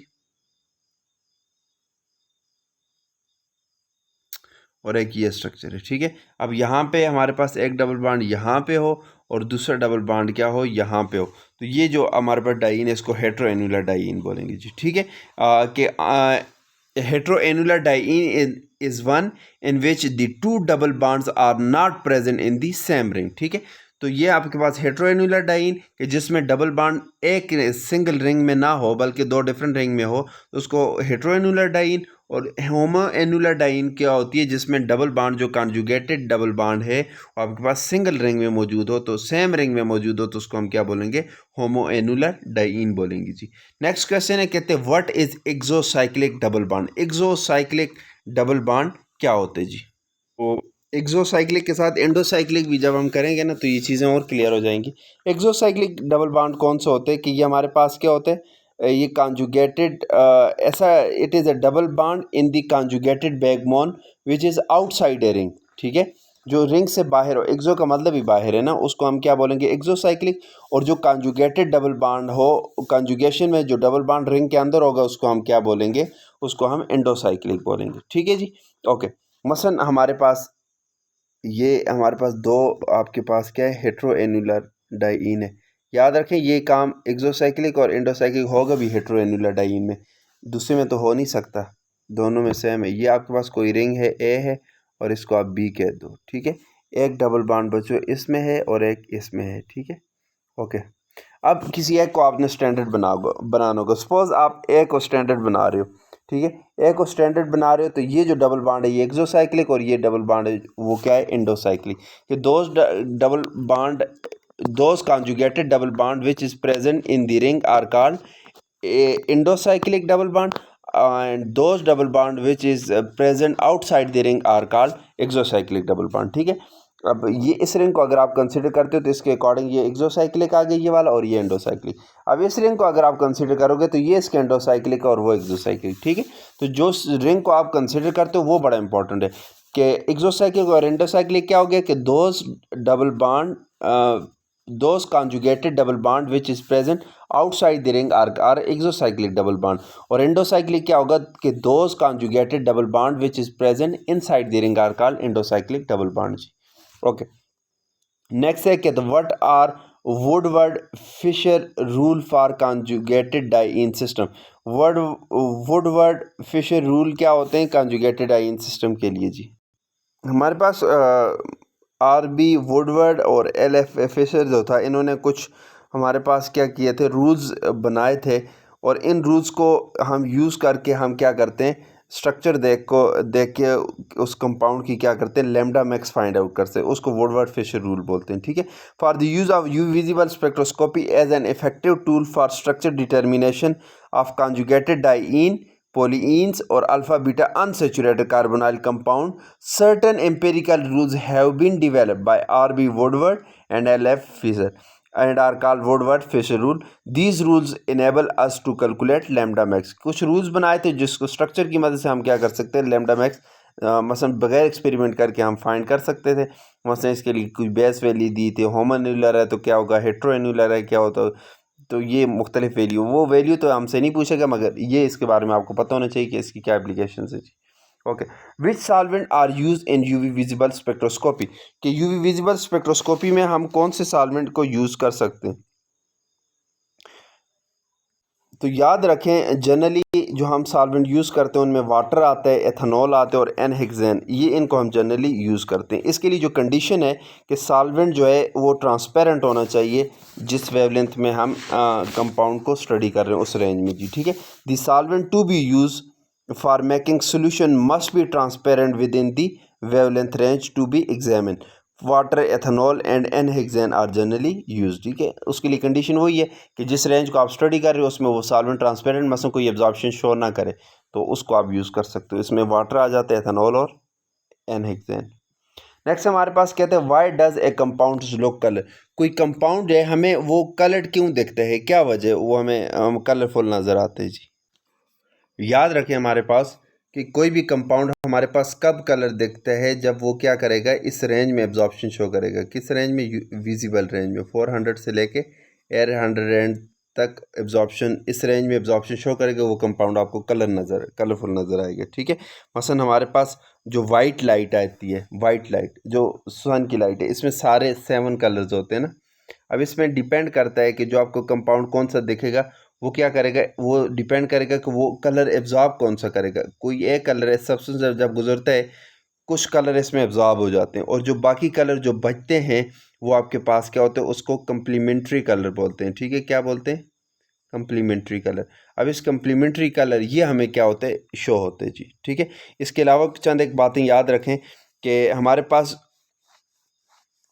और एक ये स्ट्रक्चर है, ठीक है। अब यहाँ पे हमारे पास एक डबल बॉन्ड यहाँ पे हो और दूसरा डबल बॉन्ड क्या हो, यहाँ पे हो, तो ये जो हमारे पास डाइइन है इसको हेट्रोएनुलर डाइइन बोलेंगे जी, ठीक है। कि heteroannular diene is one in which the 2 double bonds are not present in the same ring, ठीक है। तो ये आपके पास हेट्रोएनुलर डाइइन कि जिसमें डबल बॉन्ड एक सिंगल रिंग में ना हो बल्कि 2 डिफरेंट रिंग में हो, तो उसको हेट्रोएनुलर डाइइन। और होमोएनुलर डाइइन क्या होती है, जिसमें डबल बॉन्ड जो कॉन्जुगेटेड डबल बॉन्ड है वो आपके पास सिंगल रिंग में मौजूद हो, तो सेम रिंग में मौजूद हो, तो उसको हम क्या बोलेंगे, होमोएनुलर डाइइन बोलेंगे जी। नेक्स्ट क्वेश्चन है, कहते हैं what is exocyclic double bond. Exocyclic double bond क्या होते हैं जी। तो एक्सोसाइक्लिक के साथ एंडोसाइक्लिक भी जब हम करेंगे ना तो ये चीज़ें और क्लियर हो जाएंगी। एक्सोसाइक्लिक डबल बॉन्ड कौन से होते हैं, कि ये हमारे पास क्या होते हैं, ये कॉन्जुगेटेड, ऐसा it is a double bond in the conjugated backbone which is outside a ring, ठीक है। जो रिंग से बाहर हो, एक्सो का मतलब ही बाहर है ना, उसको हम क्या बोलेंगे, एक्सोसाइक्लिक। और जो कॉन्जुगेटेड डबल बॉन्ड हो, कॉन्जुगेशन में जो डबल बॉन्ड रिंग के अंदर होगा उसको हम क्या बोलेंगे, उसको हम एंडोसाइक्लिक बोलेंगे, ठीक है जी। ओके, मसलन हमारे पास दो, आपके पास क्या है, हेट्रोएनुलर डाइइन है। याद रखें ये काम एक्सोसाइक्लिक और एंडोसाइक्लिक होगा भी हेट्रोएनुलर डाइइन में, दूसरे में तो हो नहीं सकता, दोनों में सेम है। ये आपके पास कोई रिंग है ए है और इसको आप बी कह दो, ठीक है। एक डबल बॉन्ड बच्चों इसमें है और एक इसमें है, ठीक है। ओके, अब किसी एक को आपने स्टैंडर्ड बनाना होगा। सपोज आप ए को स्टैंडर्ड बना रहे हो, ठीक है, ए को स्टैंडर्ड बना रहे हो, तो ये जो डबल बॉन्ड है ये एक्सोसाइक्लिक और ये डबल बॉन्ड है वो क्या है, एंडोसाइक्लिक। कि double bond, those conjugated double bond which is present in the ring are called endocyclic double bond, and those double bond which is present outside the ring are called exocyclic double bond, ठीक है। अब ये इस ring को अगर आप consider करते हो तो इसके अकॉर्डिंग ये एक्सोसाइक्लिक आ गई ये वाला, और ये एंडोसाइक्लिक। अब इस रिंग को अगर आप कंसीडर करोगे तो ये इसके एंडोसाइक्लिक और वो एक्सोसाइक्लिक, ठीक है। तो जो रिंग को आप कंसीडर करते हो वो बड़ा इंपॉर्टेंट है कि एक्सोसाइक्लिक और एंडोसाइक्लिक क्या हो गया, कि those double bond, those conjugated double bond which is present outside the ring are exocyclic double bond। और endocyclic क्या होगा, कि those conjugated double bond which is present inside the ring are called endocyclic double bonds। okay, next है कि what are Woodward Fisher rule for conjugated diene system। Woodward Fisher rule क्या होते हैं conjugated diene system के लिए जी। हमारे पास RB. Woodward और एल.एफ. Fisher जो था, इन्होंने कुछ हमारे पास क्या किए थे, रूल्स बनाए थे, और इन रूल्स को हम यूज़ करके हम क्या करते हैं, स्ट्रक्चर देख के उस कंपाउंड की क्या करते हैं, लैम्डा मैक्स फाइंड आउट करते हैं, उसको वुडवर्ड फिशर रूल बोलते हैं। ठीक है, for the use of UV visible spectroscopy as an effective tool for structure determination of conjugated diene, polyenes or alpha beta unsaturated carbonyl compound, certain empirical rules have been developed by R.B. Woodward and L.F. Fisher and are called Woodward-Fisher rule. These rules enable us to calculate lambda max. कुछ rules बनाए थे जिसको structure की मदद से हम क्या कर सकते हैं, लैम्डा मैक्स मसलन बगैर एक्सपेरिमेंट करके हम फाइंड कर सकते थे। मसलन इसके लिए कोई बेस वैल्यू दी थी, होमोन्यूलर है तो क्या होगा, हेट्रोन्यूलर है क्या होता, तो ये मुख्तलिफ वैल्यू, वो वैल्यू तो हमसे नहीं पूछेगा, मगर ये इसके बारे में आपको पता होना चाहिए कि इसकी क्या एप्लीकेशन है जी। Okay, which solvent are use in UV visible spectroscopy, कि यूवी विजिबल स्पेक्ट्रोस्कोपी में हम कौन से सॉल्वेंट को यूज़ कर सकते हैं। तो याद रखें, जनरली जो हम सॉल्वेंट यूज़ करते हैं उनमें वाटर आता है, एथेनॉल आता है और एनहेक्सेन, ये इनको हम जनरली यूज़ करते हैं। इसके लिए जो कंडीशन है कि सॉल्वेंट जो है वो ट्रांसपेरेंट होना चाहिए जिस वेवलेंथ में हम कंपाउंड को स्टडी कर रहे हैं उस रेंज में जी। ठीक है, the solvent to be use for making solution must be transparent within the wavelength range to be examine. Water, ethanol and n hexane are generally use. ठीक है, उसके लिए कंडीशन वही है कि जिस रेंज को आप स्टडी कर रहे हो उसमें वो सॉल्वेंट ट्रांसपेरेंट मसलन कोई एब्जॉर्प्शन शो ना करे, तो उसको आप यूज़ कर सकते हो। इसमें वाटर आ जाता है, एथेनॉल और एनहेक्सेन। नेक्स्ट हमारे पास कहते हैं why does a compound look colour, कोई कंपाउंड है हमें वो कलर्ड क्यों दिखता है, क्या वजह वो हमें कलरफुल नज़र आते हैं जी। याद रखें हमारे पास कि कोई भी कंपाउंड हमारे पास कब कलर दिखता है, जब वो क्या करेगा, इस रेंज में एब्जॉर्प्शन शो करेगा। किस रेंज में, विजिबल रेंज में, 400 से लेके 800 तक एब्जॉर्प्शन, इस रेंज में एब्जॉर्प्शन शो करेगा, वो कंपाउंड आपको कलरफुल नज़र आएगा। ठीक है, मसलन हमारे पास जो वाइट लाइट आती है, वाइट लाइट जो सन की लाइट है, इसमें सारे 7 कलर्स होते हैं ना। अब इसमें डिपेंड करता है कि जो आपको कंपाउंड कौन सा दिखेगा, वो क्या करेगा, वो डिपेंड करेगा कि वो कलर एब्जॉर्ब कौन सा करेगा। कोई एक कलर है, सब्सटेंस जब गुजरता है कुछ कलर इसमें एब्जॉर्ब हो जाते हैं, और जो बाकी कलर जो बचते हैं वो आपके पास क्या होते हैं, उसको कम्प्लीमेंट्री कलर बोलते हैं। ठीक है, क्या बोलते हैं, कम्प्लीमेंट्री कलर। अब इस कम्प्लीमेंट्री कलर ये हमें क्या होते हैं, शो होते हैं जी। ठीक है, इसके अलावा चंद एक बातें याद रखें कि हमारे पास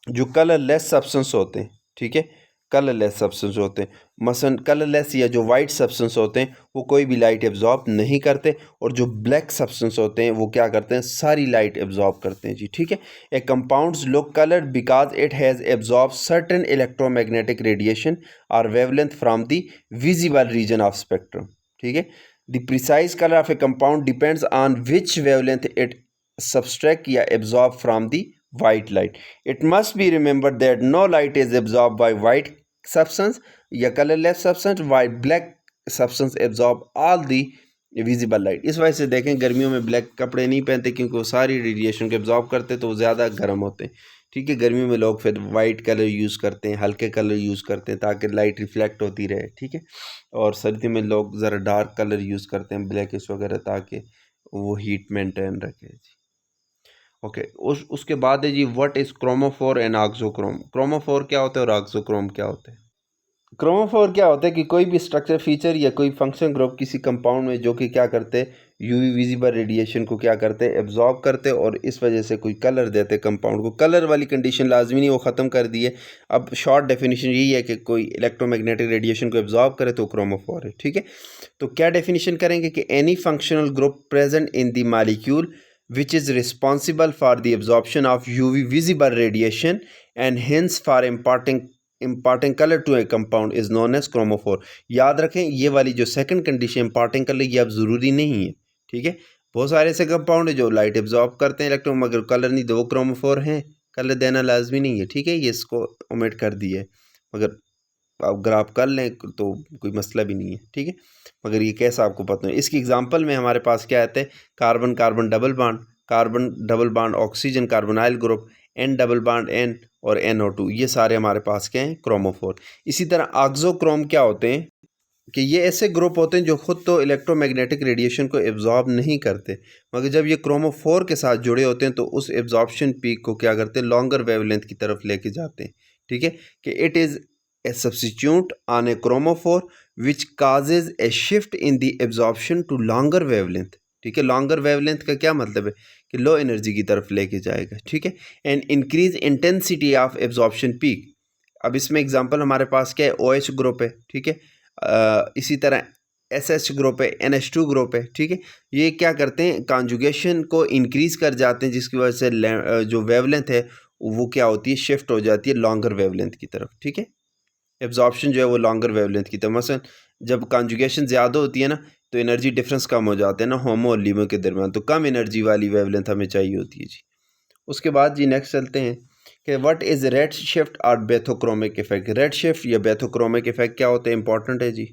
जो कलरलेस सब्सटेंस होते हैं, ठीक है, कलरलेस सब्सटेंस होते हैं, मसलन कलरलेस या जो वाइट सब्सटेंस होते हैं वो कोई भी लाइट एब्जॉर्ब नहीं करते, और जो ब्लैक सब्सटेंस होते हैं वो क्या करते हैं, सारी लाइट एब्जॉर्ब करते हैं जी। ठीक है, a compounds look coloured because it has absorb certain electromagnetic radiation और wavelength from the visible region of spectrum. ठीक है, the precise colour of a compound depends on which wavelength it subtract या absorb from the white light. It must be remembered that no light is absorbed by white substance या colorless substance, while black substance absorb all the visible light. इस वजह से देखें गर्मियों में black कपड़े नहीं पहनते क्योंकि वो सारी रेडिएशन को एब्जॉर्ब करते तो वो ज़्यादा गर्म होते हैं। ठीक है, गर्मियों में लोग फिर वाइट कलर यूज़ करते हैं, हल्के कलर यूज़ करते हैं ताकि लाइट रिफ्लेक्ट होती रहे। ठीक है, और सर्दियों में लोग ज़रा डार्क कलर यूज़ करते हैं, ब्लैकिश वगैरह, ताकि वो हीट मेंटेन रखे जी। ओके, उसके बाद है जी what is chromophore and auxochrome. Chromophore क्या होता है और ऑक्सोक्रोम क्या होता है। क्रोमोफोर क्या होता है कि कोई भी स्ट्रक्चर फीचर या कोई फंक्शन ग्रुप किसी कंपाउंड में जो कि क्या करते हैं, यूवी विजिबल रेडिएशन को क्या करते हैं, एब्जॉर्ब करते हैं, और इस वजह से कोई कलर देते हैं कंपाउंड को। कलर वाली कंडीशन लाजमी नहीं, वो ख़त्म कर दी है। अब शॉर्ट डेफिनेशन यही है कि कोई इलेक्ट्रोमैग्नेटिक रेडिएशन को एब्जॉर्ब करे तो क्रोमोफोर है। ठीक है, तो क्या डेफिनेशन करेंगे कि any functional group present in the molecule which is responsible for the absorption of UV visible radiation and hence for imparting color to a compound is known as chromophore. याद रखें ये वाली जो सेकंड कंडीशन imparting color, ये अब ज़रूरी नहीं है। ठीक है, बहुत सारे ऐसे कंपाउंड है जो लाइट एब्जॉर्ब करते हैं इलेक्ट्रॉन मगर कलर नहीं, दो क्रोमोफोर हैं, कलर देना लाजमी नहीं है। ठीक है, ये इसको ओमिट कर दिए, मगर अगर आप कर लें तो कोई मसला भी नहीं है। ठीक है, मगर ये कैसा आपको पता है। इसकी एग्जांपल में हमारे पास क्या आते हैं, carbon carbon double bond oxygen carbonyl group, N double bond N और NO2, ये सारे हमारे पास क्या हैं, क्रोमोफोर। इसी तरह ऑक्सोक्रोम क्या होते हैं कि ये ऐसे ग्रुप होते हैं जो खुद तो इलेक्ट्रोमैग्नेटिक रेडिएशन को एब्जॉर्ब नहीं करते, मगर जब ये क्रोमोफोर के साथ जुड़े होते हैं तो उस एब्जॉर्प्शन पीक को क्या करते हैं, लॉन्गर वेवलेंथ की तरफ लेके जाते हैं। ठीक है, कि it is a substitute on a chromophore which causes a shift in the absorption to longer wavelength. ठीक है। लॉन्गर वेवलेंथ का क्या मतलब है कि लो एनर्जी की तरफ लेके जाएगा, ठीक है। And increase intensity of absorption peak. अब इसमें एग्जांपल हमारे पास क्या है, OH ग्रुप है, ठीक है। इसी तरह SH ग्रुप है, NH2 ग्रुप है, ठीक है। ये क्या करते हैं, कॉन्जुगेशन को इंक्रीज कर जाते हैं, जिसकी वजह से जो वेवलेंथ है वो क्या होती है, शिफ्ट हो जाती है लॉन्गर वेवलेंथ की तरफ, ठीक है। एब्जॉर्प्शन जो है वो लॉन्गर वेवलेंथ की तरफ, मसलन जब कॉन्जुगेशन ज़्यादा होती है ना, तो एनर्जी डिफरेंस कम हो जाते हैं ना होमो और लीमो के दरमियान, तो कम एनर्जी वाली वेवलेंथ हमें चाहिए होती है जी। उसके बाद जी नेक्स्ट चलते हैं कि व्हाट इज़ रेड शिफ्ट और बेथोक्रोमिक इफेक्ट। रेड शिफ्ट या बेथोक्रोमिक इफेक्ट क्या होता है, इंपॉर्टेंट है जी।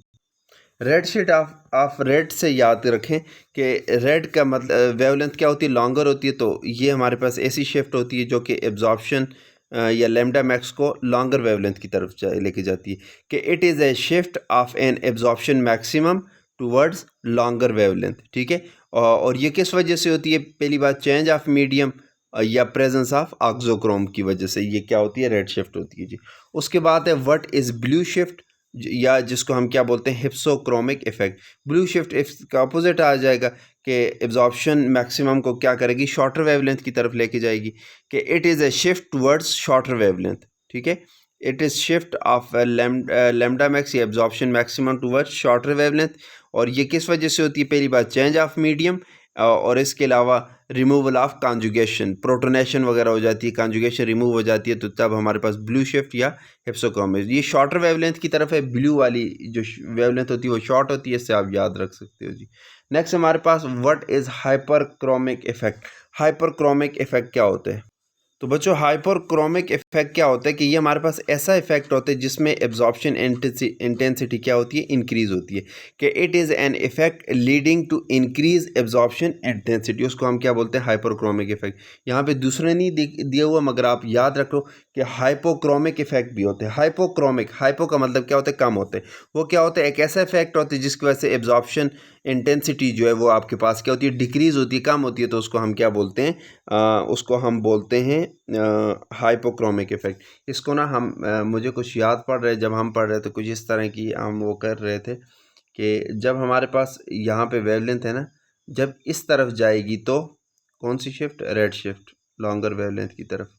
रेड शिफ्ट ऑफ रेड से याद रखें कि रेड का मतलब वेवलेंथ क्या होती है, लॉन्गर होती है, तो ये हमारे पास ऐसी शिफ्ट होती है जो कि एब्जॉर्प्शन या लेमडा मैक्स को लॉन्गर वेवलेंथ की तरफ लेके जाती है, कि it is a shift of an absorption maximum towards longer wavelength, ठीक है। और ये किस वजह से होती है, पहली बात चेंज ऑफ मीडियम या प्रेजेंस ऑफ ऑक्सोक्रोम की वजह से ये क्या होती है, रेड शिफ्ट होती है जी। उसके बाद है व्हाट इज़ ब्लू शिफ्ट, या जिसको हम क्या बोलते हैं, हिप्सोक्रोमिक इफेक्ट। ब्लू शिफ्ट का अपोजिट आ जाएगा कि एब्जॉर्प्शन मैक्सिमम को क्या करेगी, शॉर्टर वेवलेंथ की तरफ लेके जाएगी, कि it is a shift towards shorter wavelength, ठीक है। It is shift of lambda max या absorption maximum towards shorter wavelength. और ये किस वजह से होती है, पहली बात चेंज ऑफ मीडियम, और इसके अलावा रिमूवल ऑफ कॉन्जुगेशन, प्रोटोनेशन वगैरह हो जाती है, कॉन्जुगेशन रिमूव हो जाती है, तो तब हमारे पास ब्लू शिफ्ट या हिप्सोक्रोमिक। ये शॉर्टर वेवलेंथ की तरफ है, ब्लू वाली जो वेवलेंथ होती है वो शॉर्ट होती है, इससे आप याद रख सकते हो जी। नेक्स्ट हमारे पास what is hyperchromic effect. Hyperchromic effect क्या होता है, तो बच्चों हाइपरक्रोमिक इफेक्ट क्या होता है कि ये हमारे पास ऐसा इफेक्ट होता है जिसमें एब्जॉर्प्शन इंटेंसिटी क्या होती है, इंक्रीज होती है, कि it is an effect leading to increase absorption intensity, उसको हम क्या बोलते हैं, हाइपरक्रोमिक इफेक्ट। यहाँ पे दूसरे नहीं दिया हुआ, मगर आप याद रखो कि हाइपोक्रोमिक इफेक्ट भी होते हैं। हाइपोक्रोमिक, हाइपो का मतलब क्या होता है, कम होते हैं। वो क्या होता है, एक ऐसा इफेक्ट होता है जिसकी वजह से एब्जॉर्प्शन इंटेंसिटी जो है वो आपके पास क्या होती है, डिक्रीज होती है, कम होती है, तो उसको हम क्या बोलते हैं, उसको हम बोलते हैं हाइपोक्रोमिक इफेक्ट। इसको ना हम मुझे कुछ याद पड़ रहा है, जब हम पढ़ रहे थे कुछ इस तरह की हम वो कर रहे थे कि जब हमारे पास यहाँ पे वेवलेंथ है ना, जब इस तरफ जाएगी तो कौन सी shift, red shift, longer wavelength की तरफ,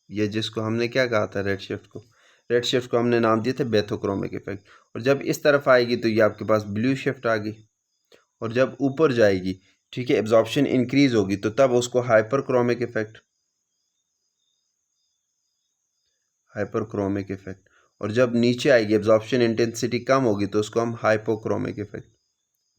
ये जिसको हमने क्या कहा था, रेड शिफ्ट को हमने नाम दिया था बेथोक्रोमिक इफेक्ट। और जब इस तरफ आएगी तो ये आपके पास ब्लू शिफ्ट आ गई। और जब ऊपर जाएगी, ठीक है, एब्जॉर्प्शन इंक्रीज होगी, तो तब उसको हाइपरक्रोमिक इफेक्ट, हाइपरक्रोमिक इफेक्ट। और जब नीचे आएगी, एब्जॉर्प्शन इंटेंसिटी कम होगी, तो उसको हम हाइपोक्रोमिक इफेक्ट,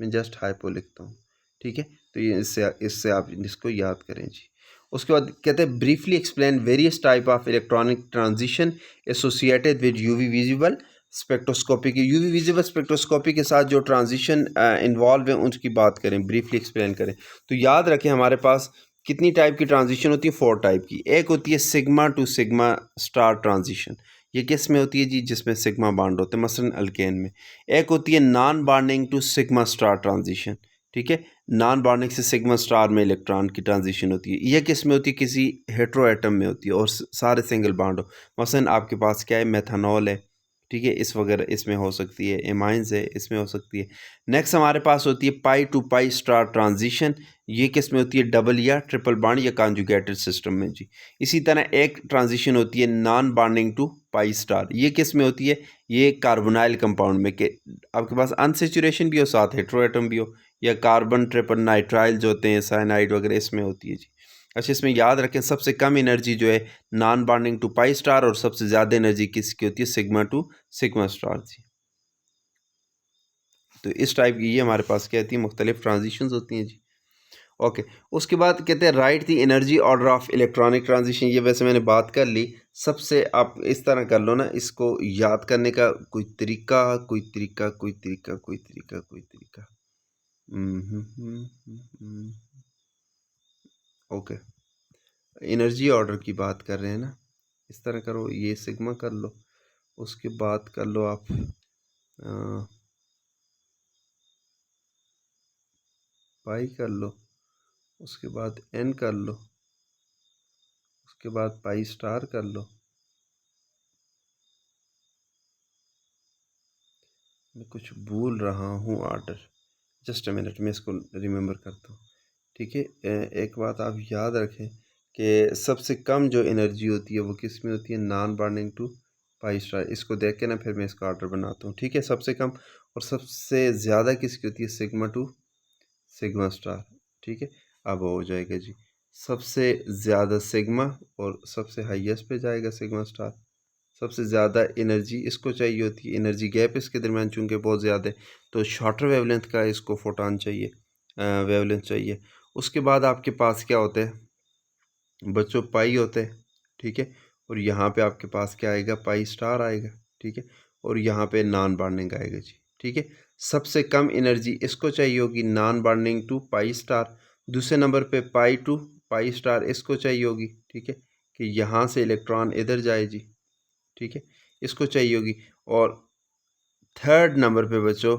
मैं जस्ट हाइपो लिखता हूँ, ठीक है। तो ये इससे इससे आप इसको याद करें जी। उसके बाद कहते हैं briefly explain various type of electronic transition associated with UV visible spectroscopy की। यूवी विजिबल स्पेक्ट्रोस्कोपी के साथ जो ट्रांजिशन इन्वॉल्व है उनकी बात करें, ब्रीफली एक्सप्लेन करें। तो याद रखें हमारे पास कितनी टाइप की ट्रांजिशन होती है, 4 टाइप की। एक होती है sigma to sigma star transition, ये किस में होती है जी, जिसमें सिग्मा बॉन्ड होते हैं, मसलन अल्केन में। एक होती है non bonding to sigma star transition, ठीक है, नॉन बॉन्डिंग से सिग्मा स्टार में इलेक्ट्रॉन की ट्रांजिशन होती है। यह किस में होती है, किसी हेट्रो एटम में होती है और सारे सिंगल बॉन्ड हो। मसलन आपके पास क्या है, मेथनॉल है, ठीक है, इस वगैरह इसमें हो सकती है, एमाइंस है, इसमें हो सकती है। नेक्स्ट हमारे पास होती है pi to pi star transition, ये किस में होती है, डबल या ट्रिपल बॉन्ड या कॉन्जुगेटेड सिस्टम में जी। इसी तरह एक ट्रांजिशन होती है non bonding to pi star, ये किस में होती है, ये कार्बोनाइल कंपाउंड में, के आपके पास अनसेचुरेशन भी हो, साथ हेट्रोएटम भी हो, या कार्बन ट्रिपल नाइट्राइल जो होते हैं, साइनाइड वगैरह, इसमें होती है जी। अच्छा, इसमें याद रखें सबसे कम एनर्जी जो है non bonding to pi star, और सबसे ज़्यादा एनर्जी किसकी होती है, सिग्मा टू सिग्मा स्टार जी। तो इस टाइप की ये हमारे पास क्या होती है, मुख्तलिफ ट्रांजिशंस होती हैं जी। ओके, उसके बाद कहते हैं right the energy order of electronic transition. ये वैसे मैंने बात कर ली, सबसे आप इस तरह कर लो ना, इसको याद करने का कोई तरीका, कोई तरीका, कोई तरीका, कोई तरीका, कोई तरीका। ओके, एनर्जी ऑर्डर की बात कर रहे हैं ना, इस तरह करो, ये सिग्मा कर लो, उसके बाद कर लो आप पाई कर लो, उसके बाद एन कर लो, उसके बाद पाई स्टार कर लो। मैं कुछ भूल रहा हूँ ऑर्डर, जस्ट अ मिनट, मैं इसको रिमेंबर करता हूँ। ठीक है, एक बात आप याद रखें कि सबसे कम जो एनर्जी होती है वो किस में होती है, non bonding to pi star. इसको देख के ना फिर मैं इसका ऑर्डर बनाता हूँ। ठीक है, सबसे कम और सबसे ज़्यादा किसकी होती है, सिग्मा टू सिग्मा स्टार। ठीक है, अब हो जाएगा जी, सबसे ज़्यादा सिग्मा और सबसे हाईएस्ट पे जाएगा सिग्मा स्टार। सबसे ज़्यादा एनर्जी इसको चाहिए होती है, एनर्जी गैप इसके दरमियान चूँकि बहुत ज़्यादा है, तो शॉर्टर वेवलेंथ का इसको फोटॉन चाहिए, वेवलेंथ चाहिए। उसके बाद आपके पास क्या होता है बच्चों, पाई होते हैं। ठीक है, और यहाँ पे आपके पास क्या आएगा, पाई स्टार आएगा। ठीक है, और यहाँ पे नॉन बॉन्डिंग आएगा जी। ठीक है, सबसे कम एनर्जी इसको चाहिए होगी, non bonding to pi star. दूसरे नंबर पे पाई टू पाई स्टार इसको चाहिए होगी। ठीक है, कि यहाँ से इलेक्ट्रॉन इधर जाए जी। ठीक है, इसको चाहिए होगी। और थर्ड नंबर पे बच्चों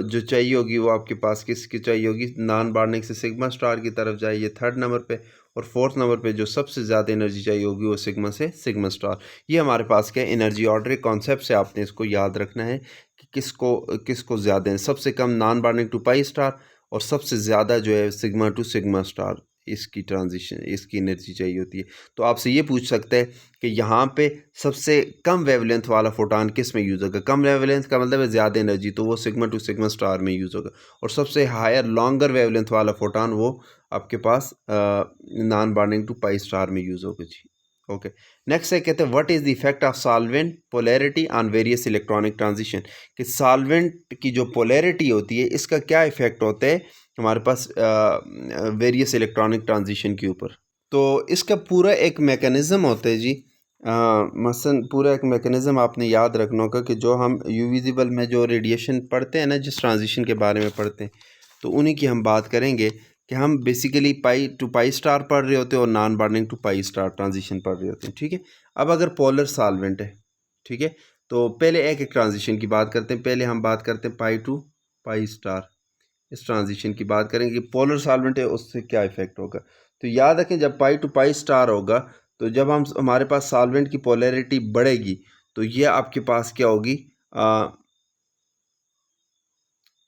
जो चाहिए होगी वो आपके पास किसकी चाहिए होगी, नॉन बॉन्डिंग से सिग्मा स्टार की तरफ जाए, ये थर्ड नंबर पे। और फोर्थ नंबर पे जो सबसे ज़्यादा एनर्जी चाहिए होगी वो सिग्मा से सिग्मा स्टार। ये हमारे पास क्या एनर्जी ऑर्डर कॉन्सेप्ट से आपने इसको याद रखना है कि किसको किसको ज़्यादा है, सबसे कम non bonding to pi star और सबसे ज़्यादा जो है सिग्मा टू सिग्मा स्टार, इसकी ट्रांजिशन इसकी एनर्जी चाहिए होती है। तो आपसे ये पूछ सकते हैं कि यहाँ पे सबसे कम वेवलेंथ वाला फोटॉन किस में यूज़ होगा, कम वेवलेंथ का मतलब है ज़्यादा एनर्जी, तो वो सिग्मा टू सिग्मा स्टार में यूज़ होगा। और सबसे हायर लॉन्गर वेवलेंथ वाला फोटॉन वो आपके पास non bonding to pi star में यूज़ होगा जी। ओके, नेक्स्ट है कहते हैं what is the effect of solvent polarity on various electronic transition, कि सॉल्वेंट की जो पोलैरिटी होती है इसका क्या इफेक्ट होता है हमारे पास वेरियस इलेक्ट्रॉनिक ट्रांजिशन के ऊपर। तो इसका पूरा एक मैकेनिज़्म होता है जी। मसलन पूरा एक मैकेनिज़्म आपने याद रखना होगा कि जो हम यू विजिबल में जो रेडिएशन पढ़ते हैं ना, जिस ट्रांजिशन के बारे में पढ़ते हैं, तो उन्हीं की हम बात करेंगे कि हम basically pi to pi star पढ़ रहे होते हैं और non bonding to pi star transition पढ़ रहे होते हैं। ठीक है, अब अगर पोलर सॉल्वेंट है, ठीक है, तो पहले एक एक ट्रांजिशन की बात करते हैं। पहले हम बात करते हैं पाई टू पाई स्टार, इस ट्रांजिशन की बात करेंगे, पोलर सॉल्वेंट है उससे क्या इफेक्ट होगा। तो याद रखें जब पाई टू पाई स्टार होगा तो जब हम हमारे पास सॉल्वेंट की पोलैरिटी बढ़ेगी तो ये आपके पास क्या होगी,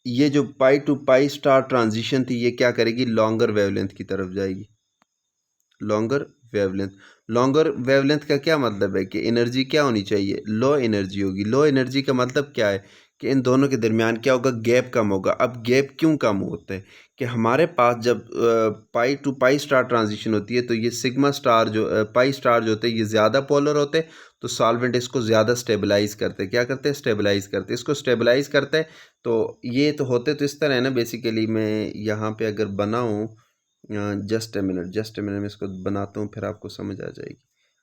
ये जो पाई टू पाई स्टार ट्रांजिशन थी ये क्या करेगी, लॉन्गर वेवलेंथ की तरफ जाएगी। लॉन्गर वेवलेंथ, लॉन्गर वेवलेंथ का क्या मतलब है कि एनर्जी क्या होनी चाहिए, लो एनर्जी होगी। लो एनर्जी का मतलब क्या है कि इन दोनों के दरमियान क्या होगा, गैप कम होगा। अब गैप क्यों कम होता है कि हमारे पास जब पाई टू पाई स्टार ट्रांजिशन होती है तो ये सिग्मा स्टार जो पाई स्टार जो होते हैं ये ज़्यादा पोलर होते हैं, तो सॉल्वेंट इसको ज़्यादा स्टेबलाइज करते हैं। क्या करते हैं, स्टेबलाइज करते हैं, इसको स्टेबलाइज करते हैं। तो ये तो होते तो इस तरह है ना, बेसिकली मैं यहाँ पे अगर बनाऊँ, जस्ट ए मिनट में इसको बनाता हूँ फिर आपको समझ आ जाएगी।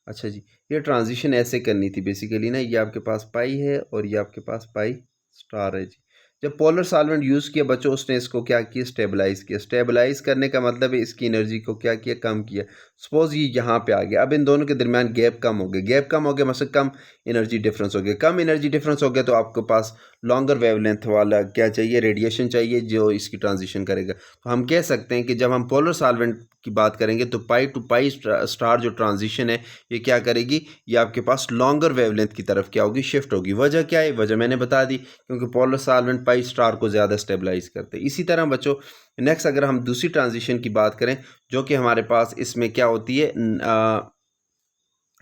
अच्छा जी, ये ट्रांजिशन ऐसे करनी थी बेसिकली ना, ये आपके पास पाई है और ये आपके पास पाई स्टार है जी। जब पोलर सॉल्वेंट यूज़ किया बच्चों उसने इसको क्या किया, स्टेबलाइज किया। स्टेबलाइज करने का मतलब है इसकी एनर्जी को क्या किया, कम किया। सपोज ये यहाँ पे आ गया, अब इन दोनों के दरमियान गैप कम हो गया, गैप कम हो गया मतलब कम एनर्जी डिफरेंस हो गया। कम एनर्जी डिफरेंस हो गया तो आपके पास लॉन्गर वेवलेंथ वाला क्या चाहिए, रेडिएशन चाहिए जो इसकी ट्रांजिशन करेगा। तो हम कह सकते हैं कि जब हम पोलर सॉल्वेंट की बात करेंगे तो पाई टू पाई स्टार जो ट्रांजिशन है ये क्या करेगी, ये आपके पास लॉन्गर वेवलेंथ की तरफ क्या होगी, शिफ्ट होगी। वजह क्या है, वजह मैंने बता दी, क्योंकि पोलर सॉल्वेंट पाई स्टार को ज़्यादा स्टेबलाइज करते हैं। इसी तरह बच्चों नेक्स्ट अगर हम दूसरी ट्रांजिशन की बात करें जो कि हमारे पास इसमें क्या होती है,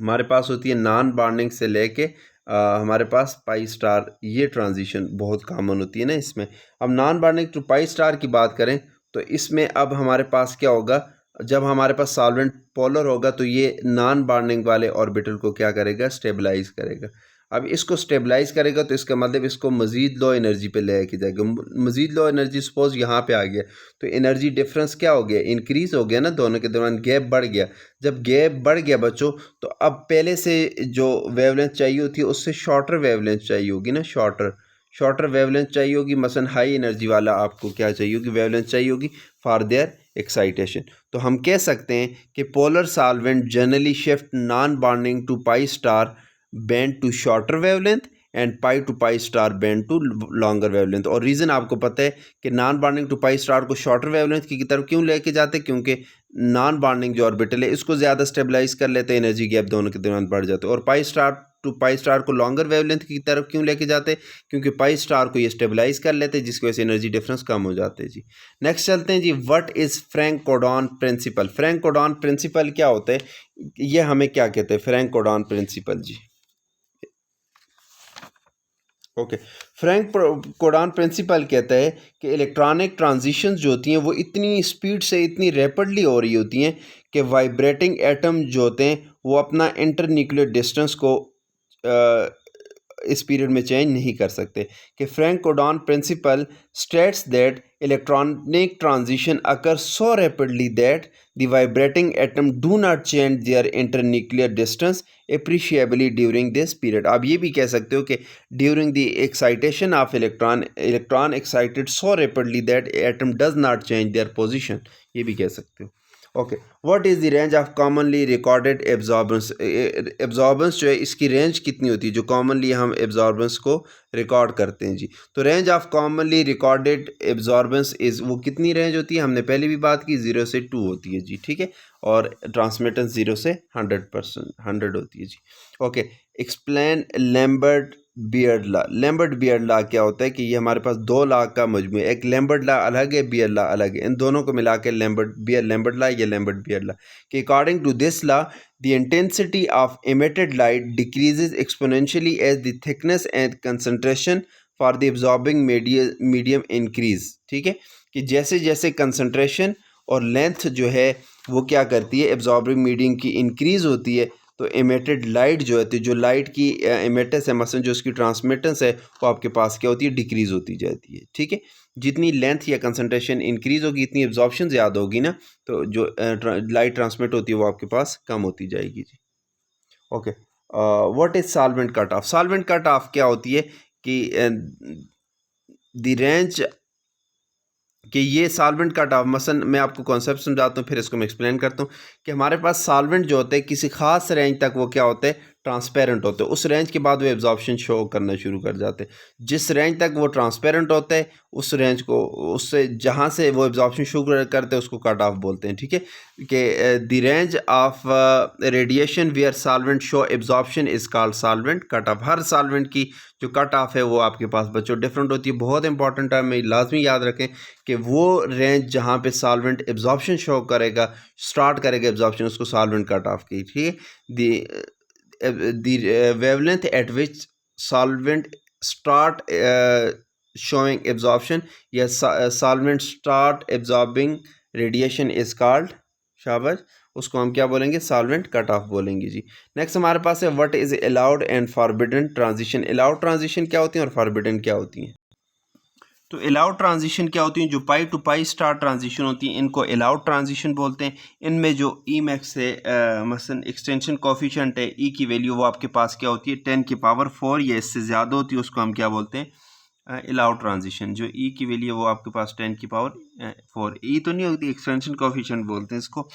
हमारे पास होती है नॉन बॉन्डिंग से लेके हमारे पास पाई स्टार, ये ट्रांजिशन बहुत कॉमन होती है ना इसमें। अब non bonding to pi star की बात करें तो इसमें अब हमारे पास क्या होगा, जब हमारे पास सॉल्वेंट पोलर होगा तो ये नॉन बॉन्डिंग वाले ऑर्बिटल को क्या करेगा, स्टेबलाइज करेगा। अब इसको स्टेबलाइज करेगा तो इसका मतलब इसको मज़ीद लो एनर्जी पे लेके जाएगा। मज़ीद लो एनर्जी सपोज यहाँ पे आ गया तो एनर्जी डिफरेंस क्या हो गया, इंक्रीज़ हो गया ना, दोनों के दरमियान गैप बढ़ गया। जब गैप बढ़ गया बच्चों तो अब पहले से जो वेवलेंथ चाहिए होती है उससे शॉर्टर वेवलेंथ चाहिए होगी ना, शॉर्टर वेवलेंथ चाहिए होगी। मसलन हाई एनर्जी वाला आपको क्या चाहिए होगी, वेवलेंथ चाहिए होगी फॉर देयर एक्साइटेशन। तो हम कह सकते हैं कि polar solvent generally shift non bonding to pi star band to shorter wavelength and pi to pi star band to longer wavelength. और रीज़न आपको पता है कि non bonding to pi star को शॉर्टर वेवलेंथ की तरफ क्यों लेके जाते हैं, क्योंकि नॉन बॉन्डिंग जो ऑर्बिटल है इसको ज़्यादा स्टेबलाइज कर लेते हैं, एनर्जी गैप दोनों के दरमियान बढ़ जाते हैं। और pi star to pi star को लॉन्गर वेवलेंथ की तरफ क्यों लेके जाते हैं? क्योंकि पाई स्टार को ये स्टेबलाइज कर लेते हैं, जिसकी वजह से एनर्जी डिफरेंस कम हो जाते हैं जी। नेक्स्ट चलते हैं जी, what is Franck Condon principle? Franck Condon principle क्या होता है, ये हमें क्या कहते हैं फ्रैंक कोडॉन प्रिंसिपल जी? ओके, फ्रैंक कोडॉन प्रिंसिपल कहता है कि इलेक्ट्रॉनिक ट्रांजिशंस जो होती हैं वो इतनी स्पीड से इतनी रैपिडली हो रही होती हैं कि वाइब्रेटिंग एटम जो होते हैं वो अपना इंटर न्यूक्लियर डिस्टेंस को इस पीरियड में चेंज नहीं कर सकते। कि Frank Condon principal states that electronic transition occur so rapidly that the vibrating atom do not change their inter nuclear distance appreciably during this period। आप ये भी कह सकते हो कि during the excitation of electron excited so rapidly that atom does not change their position, ये भी कह सकते हो। Okay, what is the range of commonly recorded absorbance? Absorbance जो है इसकी रेंज कितनी होती है जो कॉमनली हम एब्जॉर्बेंस को रिकॉर्ड करते हैं जी? तो range of commonly recorded absorbance is, वो कितनी रेंज होती है? हमने पहले भी बात की, 0 से 2 होती है जी, ठीक है। और ट्रांसमिटेंस 0 से 100 होती है जी। Okay, explain Lambert beard law. Lambert beard law क्या होता है कि ये हमारे पास दो लॉ का मजमू है, एक लैम्बर्ट लॉ अलग है, बियर्ड लॉ अलग है। इन दोनों को मिला के लैम्बर्ट लॉ या लैम्बर्ट बियर्ड लॉ कि according to this law the intensity of emitted light decreases exponentially as the thickness and concentration for the absorbing medium increase। ठीक है, कि जैसे जैसे कंसंट्रेशन और लेंथ जो है वो क्या करती है, एब्जॉर्बिंग मीडियम की इंक्रीज़ होती है, तो एमिटेड लाइट जो होती है, जो लाइट की एमिटेंस है, मसलन जो उसकी ट्रांसमिटेंस है, वो आपके पास क्या होती है, डिक्रीज़ होती जाती है। ठीक है, जितनी लेंथ या कंसंट्रेशन इंक्रीज़ होगी इतनी एब्जॉर्प्शन ज़्यादा होगी ना, तो जो लाइट ट्रांसमिट होती है वो आपके पास कम होती जाएगी जी। Okay, what is solvent cut off? Solvent cut off क्या होती है कि द रेंज, कि ये सॉल्वेंट कट ऑफ, मसलन मैं आपको कॉन्सेप्ट समझाता हूँ फिर इसको मैं एक्सप्लेन करता हूँ कि हमारे पास सॉल्वेंट जो होते हैं किसी खास रेंज तक वो क्या होते हैं, ट्रांसपेरेंट होते हैं। उस रेंज के बाद वो एब्जॉर्प्शन शो करना शुरू कर जाते हैं। जिस रेंज तक वो ट्रांसपेरेंट होते हैं उस रेंज को, उससे जहाँ से वो एब्जॉर्प्शन शुरू करते हैं उसको कट ऑफ बोलते हैं। ठीक है, कि the range of radiation where solvent show absorption is called solvent cut off. हर सॉल्वेंट की जो कट ऑफ है वो आपके पास बच्चों डिफरेंट होती है। बहुत इंपॉर्टेंट है, मैं लाजमी याद रखें कि वो रेंज जहाँ पे सॉल्वेंट एब्जॉर्प्शन शो करेगा, स्टार्ट करेगा एब्जॉर्प्शन, उसको सॉल्वेंट कट ऑफ की। ठीक है, the wavelength at which solvent start showing absorption या solvent start absorbing radiation is called, शाबाश, उसको हम क्या बोलेंगे, सॉल्वेंट कट ऑफ बोलेंगे जी। नेक्स्ट हमारे पास है what is allowed and forbidden transition. Allowed transition क्या होती है और फॉरबिडन क्या होती है? तो अलाउड ट्रांजिशन क्या होती हैं, जो पाई टू पाई स्टार ट्रांजिशन होती हैं इनको अलाउड ट्रांजिशन बोलते हैं। इनमें जो ई मैक्स है, मसलन एक्सटेंशन कोफिशिएंट है, ई की वैल्यू वो आपके पास क्या होती है, 10 की पावर 4 या इससे ज़्यादा होती है, उसको हम क्या बोलते हैं, अलाउड ट्रांजिशन। जो ई की वैल्यू है वो आपके पास 10 की पावर 4, ई तो नहीं होती, एक्सटेंशन कोफिशिएंट बोलते हैं इसको।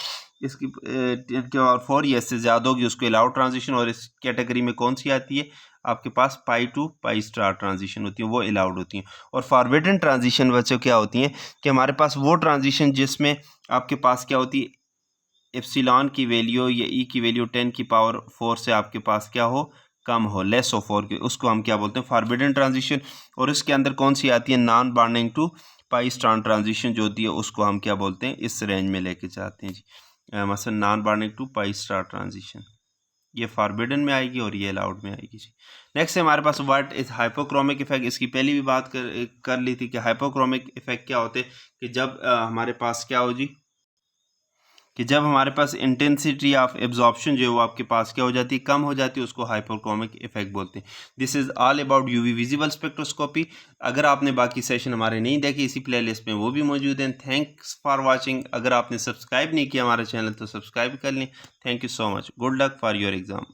इसकी 10 की पावर 4 या इससे ज़्यादा होगी उसको अलाउड ट्रांजिशन। और इस कैटेगरी में कौन सी आती है, आपके पास पाई टू पाई स्टार ट्रांजिशन होती है, वो अलाउड होती हैं। और फॉरबिडन ट्रांजिशन बच्चों क्या होती हैं कि हमारे पास वो ट्रांजिशन जिसमें आपके पास क्या होती है, एप्सिलॉन की वैल्यू या ई की वैल्यू 10 की पावर 4 से आपके पास क्या हो, कम हो, लेस हो 4 के, उसको हम क्या बोलते हैं, फॉरबिडन ट्रांजिशन। और इसके अंदर कौन सी आती है, non bonding to pi star transition जो होती है, उसको हम क्या बोलते हैं, इस रेंज में लेके जाते हैं जी। मसलन non bonding to pi star transition, ये फॉरबिडन में आएगी और ये अलाउड में आएगी जी। नेक्स्ट है हमारे पास व्हाट इज हाइपोक्रोमिक इफेक्ट। इसकी पहली भी बात कर ली थी कि हाइपोक्रोमिक इफेक्ट क्या होते हैं, कि जब हमारे पास क्या हो जी, कि जब हमारे पास इंटेंसिटी ऑफ एब्जॉर्प्शन जो है वो आपके पास क्या हो जाती है, कम हो जाती है, उसको हाइपोक्रोमिक इफेक्ट बोलते हैं। This is all about UV visible spectroscopy. अगर आपने बाकी सेशन हमारे नहीं देखे, इसी प्लेलिस्ट में वो भी मौजूद हैं। Thanks for watching. अगर आपने सब्सक्राइब नहीं किया हमारा चैनल तो सब्सक्राइब कर लें। Thank you so much. Good luck for your exam.